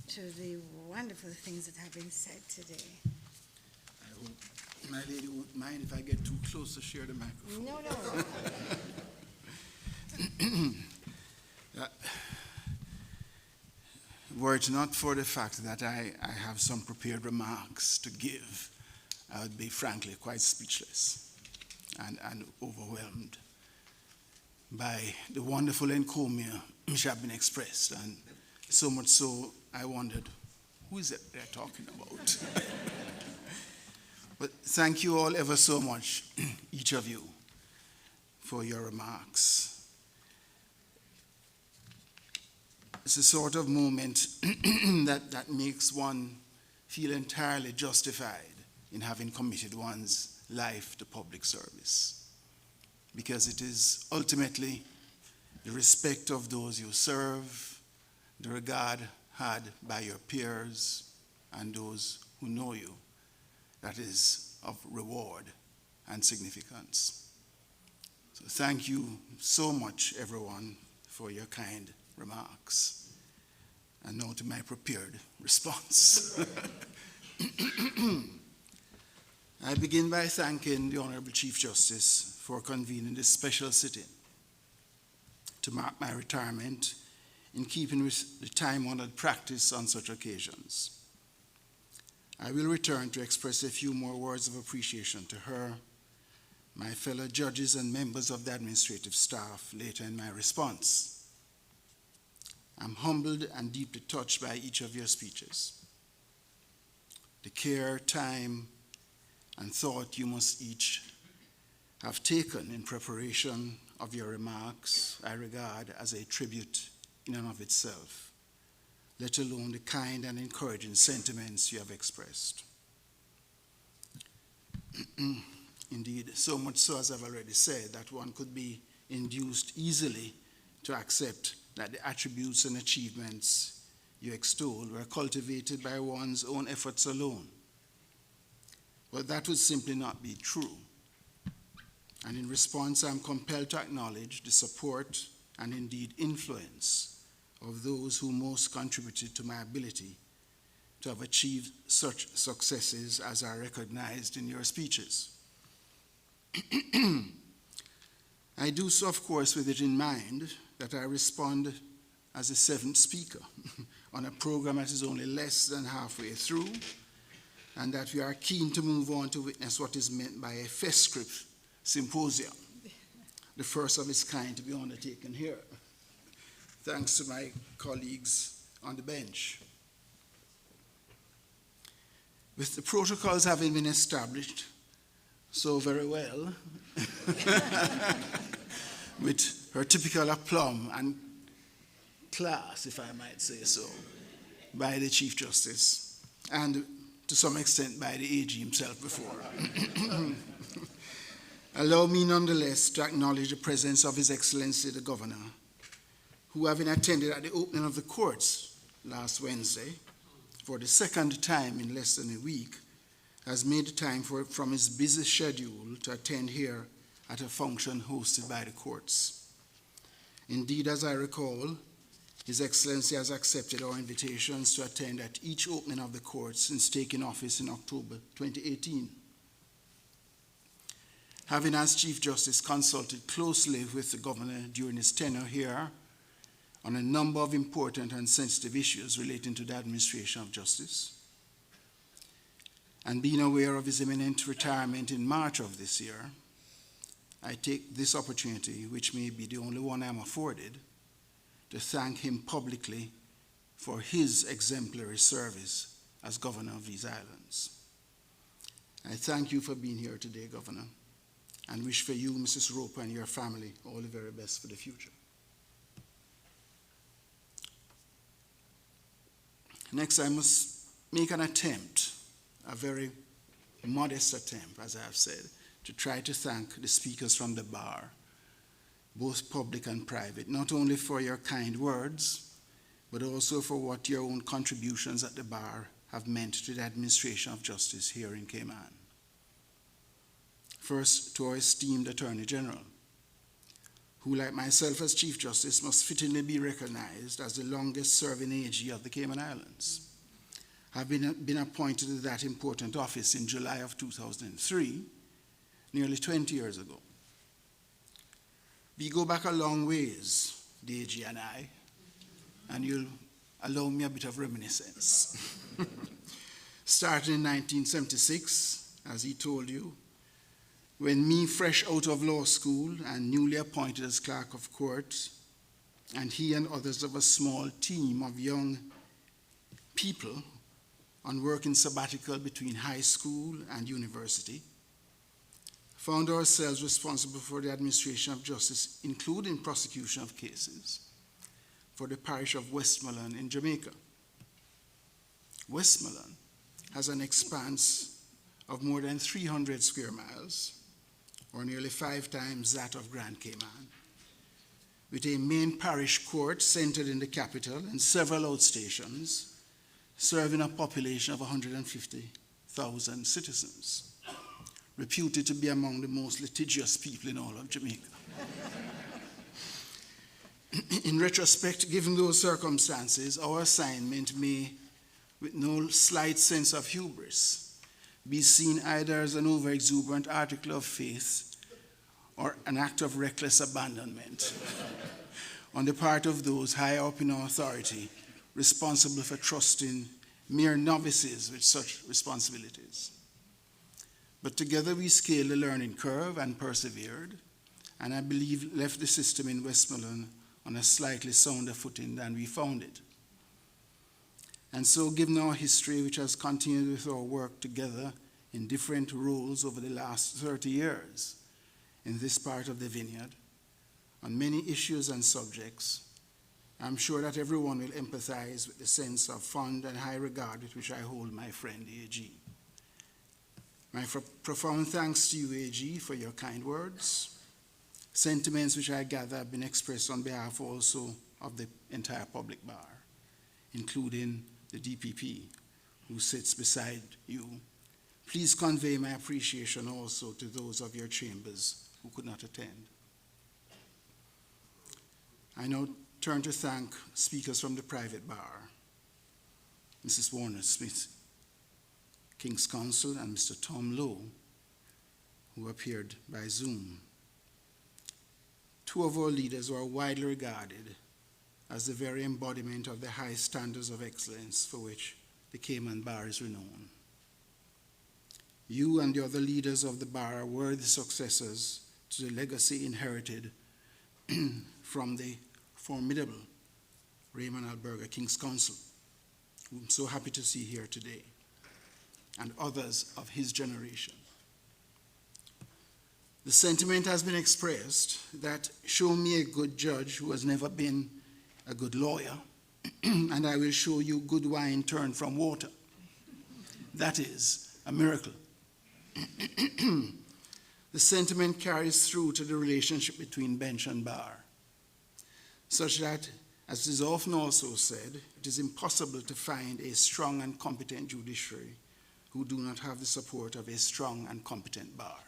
to the wonderful things that have been said today. I hope my lady won't mind if I get too close to share the microphone. No. Were it not for the fact that I have some prepared remarks to give, I would be frankly quite speechless and overwhelmed by the wonderful encomia which have been expressed, and so much so I wondered, who is it they're talking about? But thank you all ever so much, each of you, for your remarks. It's a sort of moment that makes one feel entirely justified in having committed one's life to public service, because it is ultimately the respect of those you serve, the regard had by your peers and those who know you, that is of reward and significance. So thank you so much, everyone, for your kind remarks. And now to my prepared response. I begin by thanking the Honorable Chief Justice for convening this special sitting to mark my retirement in keeping with the time-honored practice on such occasions. I will return to express a few more words of appreciation to her, my fellow judges and members of the administrative staff later in my response. I'm humbled and deeply touched by each of your speeches. The care, time, and thought you must each have taken in preparation of your remarks, I regard as a tribute in and of itself, let alone the kind and encouraging sentiments you have expressed. Indeed, so much so, as I've already said, that one could be induced easily to accept that the attributes and achievements you extol were cultivated by one's own efforts alone. But that would simply not be true. And in response, I'm compelled to acknowledge the support and indeed influence of those who most contributed to my ability to have achieved such successes as are recognized in your speeches. I do so, of course, with it in mind that I respond as the seventh speaker on a program that is only less than halfway through, and that we are keen to move on to witness what is meant by a FESCRIP symposium, the first of its kind to be undertaken here, thanks to my colleagues on the bench. With the protocols having been established so very well, with her typical aplomb and class, if I might say so, by the Chief Justice, and to some extent by the AG himself before. Allow me nonetheless to acknowledge the presence of His Excellency the Governor, who, having attended at the opening of the courts last Wednesday for the second time in less than a week, has made time from his busy schedule to attend here at a function hosted by the courts. Indeed, as I recall, His Excellency has accepted our invitations to attend at each opening of the courts since taking office in October 2018. Having as Chief Justice consulted closely with the Governor during his tenure here on a number of important and sensitive issues relating to the administration of justice, and being aware of his imminent retirement in March of this year, I take this opportunity, which may be the only one I'm afforded, to thank him publicly for his exemplary service as Governor of these islands. I thank you for being here today, Governor, and wish for you, Mrs. Roper, and your family all the very best for the future. Next, I must make an attempt, a very modest attempt, as I have said, to try to thank the speakers from the bar, both public and private, not only for your kind words, but also for what your own contributions at the bar have meant to the administration of justice here in Cayman. First, to our esteemed Attorney General, who, like myself as Chief Justice, must fittingly be recognized as the longest-serving AG of the Cayman Islands. Have been appointed to that important office in July of 2003, nearly 20 years ago. We go back a long ways, the AG and I, and you'll allow me a bit of reminiscence. Starting in 1976, as he told you, when me fresh out of law school and newly appointed as clerk of court, and he and others of a small team of young people on working sabbatical between high school and university, found ourselves responsible for the administration of justice, including prosecution of cases, for the parish of Westmoreland in Jamaica. Westmoreland has an expanse of more than 300 square miles, or nearly 5 times that of Grand Cayman, with a main parish court centered in the capital and several outstations, serving a population of 150,000 citizens, reputed to be among the most litigious people in all of Jamaica. In retrospect, given those circumstances, our assignment may, with no slight sense of hubris, be seen either as an over-exuberant article of faith or an act of reckless abandonment on the part of those high up in authority responsible for trusting mere novices with such responsibilities. But together we scaled the learning curve and persevered, and I believe left the system in Westmoreland on a slightly sounder footing than we found it. And so, given our history, which has continued with our work together in different roles over the last 30 years in this part of the vineyard, on many issues and subjects, I'm sure that everyone will empathize with the sense of fond and high regard with which I hold my friend, the AG. My profound thanks to you, AG, for your kind words, sentiments which I gather have been expressed on behalf also of the entire public bar, including the DPP, who sits beside you. Please convey my appreciation also to those of your chambers who could not attend. I now turn to thank speakers from the private bar. Mrs. Warner Smith, King's Counsel, and Mr. Tom Lowe, who appeared by Zoom. Two of our leaders who are widely regarded as the very embodiment of the high standards of excellence for which the Cayman Bar is renowned. You and the other leaders of the bar are worthy successors to the legacy inherited from the formidable Raymond Alberga, King's Counsel, who I'm so happy to see here today, and others of his generation. The sentiment has been expressed that show me a good judge who has never been a good lawyer, and I will show you good wine turned from water. That is a miracle. The sentiment carries through to the relationship between bench and bar, such that, as is often also said, it is impossible to find a strong and competent judiciary who do not have the support of a strong and competent bar.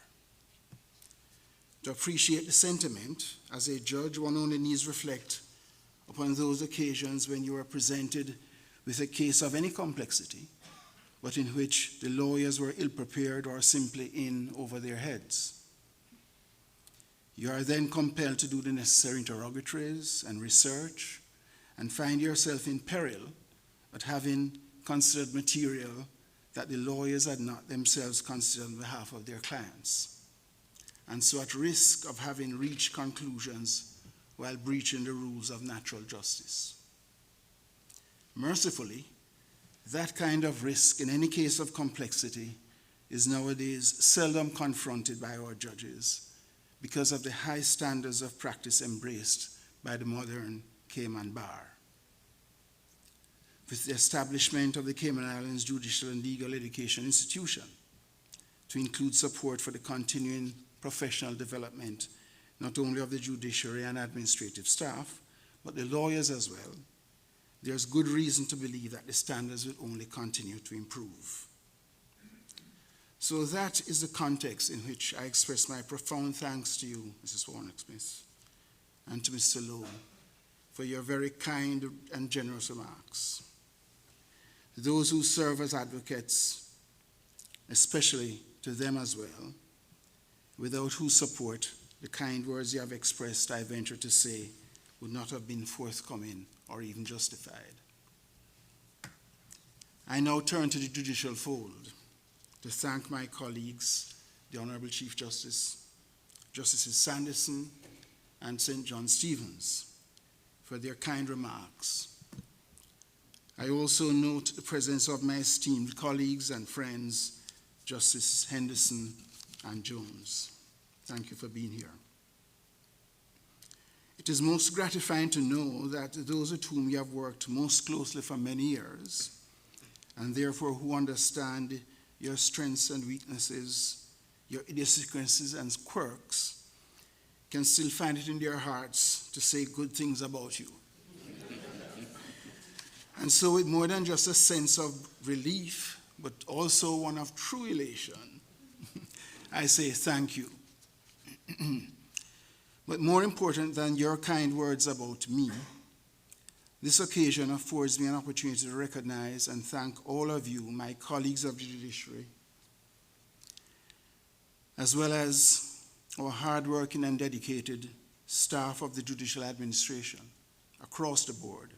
To appreciate the sentiment, as a judge, one only needs reflect upon those occasions when you are presented with a case of any complexity, but in which the lawyers were ill-prepared or simply in over their heads. You are then compelled to do the necessary interrogatories and research and find yourself in peril at having considered material that the lawyers had not themselves considered on behalf of their clients, and so at risk of having reached conclusions while breaching the rules of natural justice. Mercifully, that kind of risk in any case of complexity is nowadays seldom confronted by our judges because of the high standards of practice embraced by the modern Cayman Bar. With the establishment of the Cayman Islands Judicial and Legal Education Institution to include support for the continuing professional development not only of the judiciary and administrative staff, but the lawyers as well, there's good reason to believe that the standards will only continue to improve. So that is the context in which I express my profound thanks to you, Mrs. Warnock-Smith, and to Mr. Lowe for your very kind and generous remarks. Those who serve as advocates, especially to them as well, without whose support the kind words you have expressed, I venture to say, would not have been forthcoming or even justified. I now turn to the judicial fold to thank my colleagues, the Honorable Chief Justice, Justices Sanderson and St. John Stevens, for their kind remarks. I also note the presence of my esteemed colleagues and friends, Justices Henderson and Jones. Thank you for being here. It is most gratifying to know that those with whom you have worked most closely for many years, and therefore who understand your strengths and weaknesses, your idiosyncrasies and quirks, can still find it in their hearts to say good things about you. And so with more than just a sense of relief, but also one of true elation, I say thank you. But more important than your kind words about me, this occasion affords me an opportunity to recognize and thank all of you, my colleagues of the judiciary, as well as our hardworking and dedicated staff of the judicial administration across the board,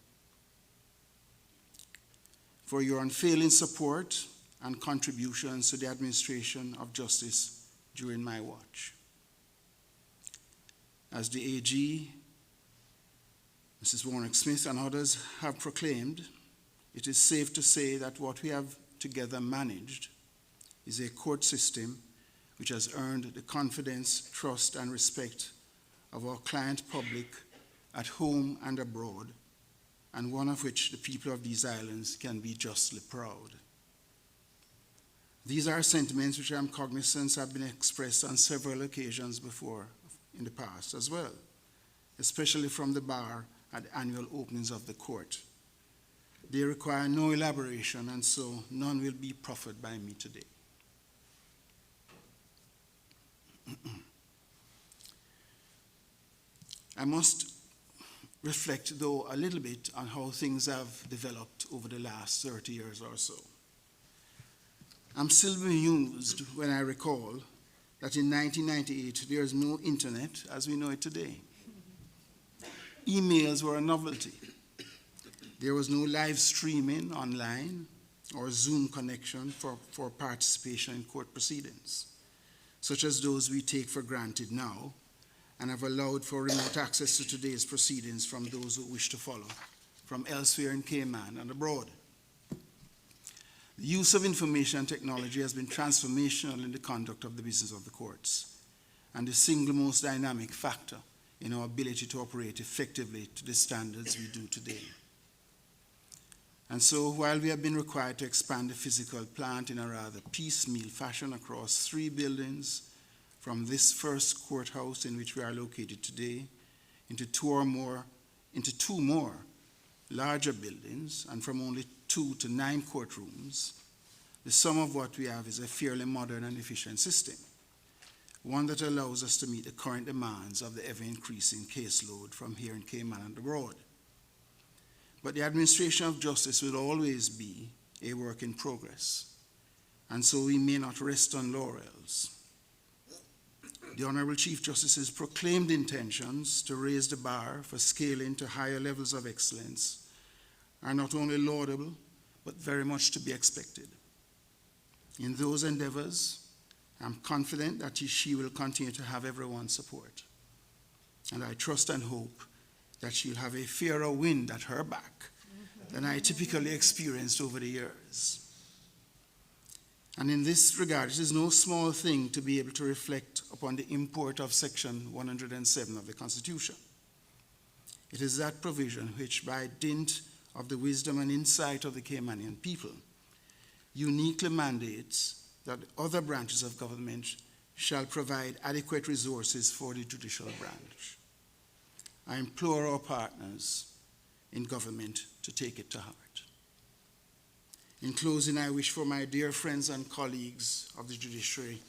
for your unfailing support and contributions to the administration of justice during my watch. As the AG, Mrs. Warnock-Smith and others have proclaimed, it is safe to say that what we have together managed is a court system which has earned the confidence, trust, and respect of our client public at home and abroad, and one of which the people of these islands can be justly proud. These are sentiments which I am cognizant have been expressed on several occasions before in the past as well, especially from the bar at the annual openings of the court. They require no elaboration, and so none will be proffered by me today. I must reflect, though, a little bit on how things have developed over the last 30 years or so. I'm still bemused when I recall that in 1998 there is no internet as we know it today. Emails were a novelty. There was no live streaming online or Zoom connection for participation in court proceedings, such as those we take for granted now and have allowed for remote access to today's proceedings from those who wish to follow from elsewhere in Cayman and abroad. The use of information and technology has been transformational in the conduct of the business of the courts and the single most dynamic factor in our ability to operate effectively to the standards we do today. And so, while we have been required to expand the physical plant in a rather piecemeal fashion across 3 buildings, from this first courthouse in which we are located today, into two more larger buildings, and from only 2 to 9 courtrooms, the sum of what we have is a fairly modern and efficient system, one that allows us to meet the current demands of the ever-increasing caseload from here in Cayman and abroad. But the administration of justice will always be a work in progress, and so we may not rest on laurels. The Honorable Chief Justice's proclaimed intentions to raise the bar for scaling to higher levels of excellence are not only laudable, but very much to be expected. In those endeavors, I'm confident that she will continue to have everyone's support, and I trust and hope that she'll have a fairer wind at her back than I typically experienced over the years. And in this regard, it is no small thing to be able to reflect upon the import of Section 107 of the Constitution. It is that provision which, by dint of the wisdom and insight of the Caymanian people, uniquely mandates that other branches of government shall provide adequate resources for the judicial branch. I implore our partners in government to take it to heart. In closing, I wish for my dear friends and colleagues of the judiciary,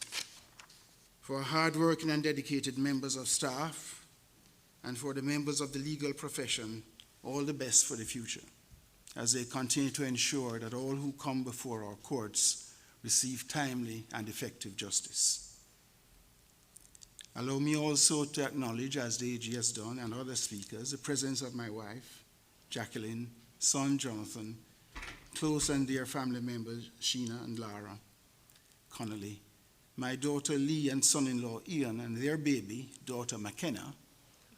for hardworking and dedicated members of staff, and for the members of the legal profession, all the best for the future, as they continue to ensure that all who come before our courts receive timely and effective justice. Allow me also to acknowledge, as the AG has done and other speakers, the presence of my wife, Jacqueline, son Jonathan, close and dear family members Sheena and Lara Connolly, my daughter Lee and son-in-law Ian and their baby, daughter McKenna,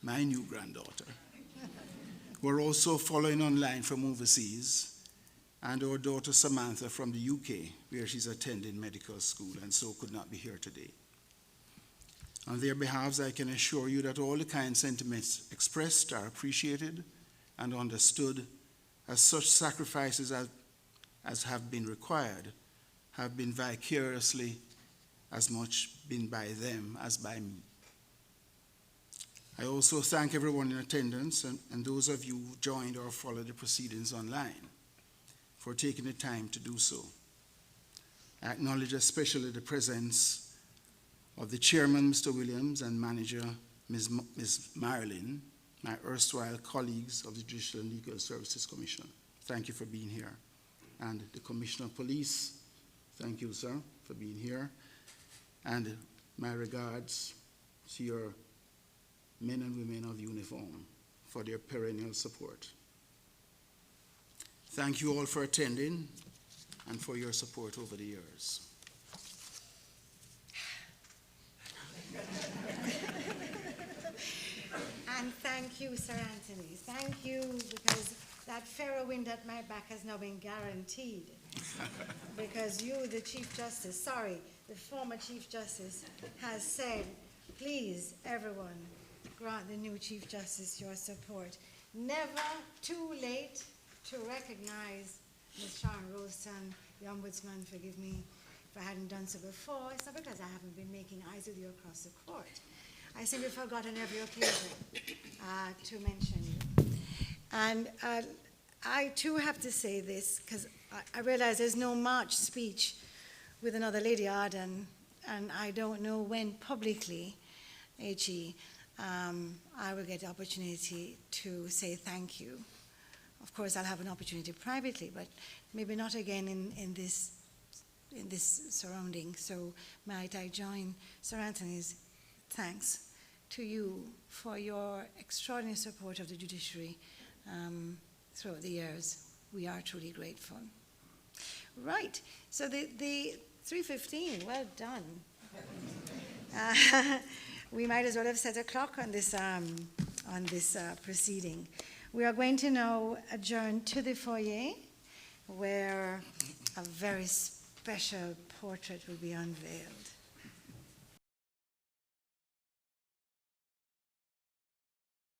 my new granddaughter, who are also following online from overseas, and our daughter Samantha from the UK, where she's attending medical school and so could not be here today. On their behalves, I can assure you that all the kind sentiments expressed are appreciated and understood, as such sacrifices as have been required have been vicariously as much been by them as by me. I also thank everyone in attendance and those of you who joined or followed the proceedings online for taking the time to do so. I acknowledge especially the presence of the chairman, Mr. Williams, and manager, Ms. Marilyn, my erstwhile colleagues of the Judicial and Legal Services Commission. Thank you for being here. And the Commissioner of Police, thank you, sir, for being here. And my regards to your men and women of uniform for their perennial support. Thank you all for attending and for your support over the years. And thank you, Sir Anthony. Thank you, because that fairer wind at my back has now been guaranteed. Because you, the the former Chief Justice, has said, please, everyone, grant the new Chief Justice your support. Never too late to recognize Ms. Sharon Ralston, the Ombudsman. Forgive me if I hadn't done so before. It's not because I haven't been making eyes with you across the court. I simply forgot on every occasion to mention you. And I too have to say this, because I realize there's no March speech with another Lady Arden, and I don't know when publicly, AG, I will get the opportunity to say thank you. Of course, I'll have an opportunity privately, but maybe not again in this surrounding. So might I join Sir Anthony's thanks to you for your extraordinary support of the judiciary throughout the years. We are truly grateful. Right, so the 3:15, well done. We might as well have set a clock on this proceeding. We are going to now adjourn to the foyer, where a very special portrait will be unveiled.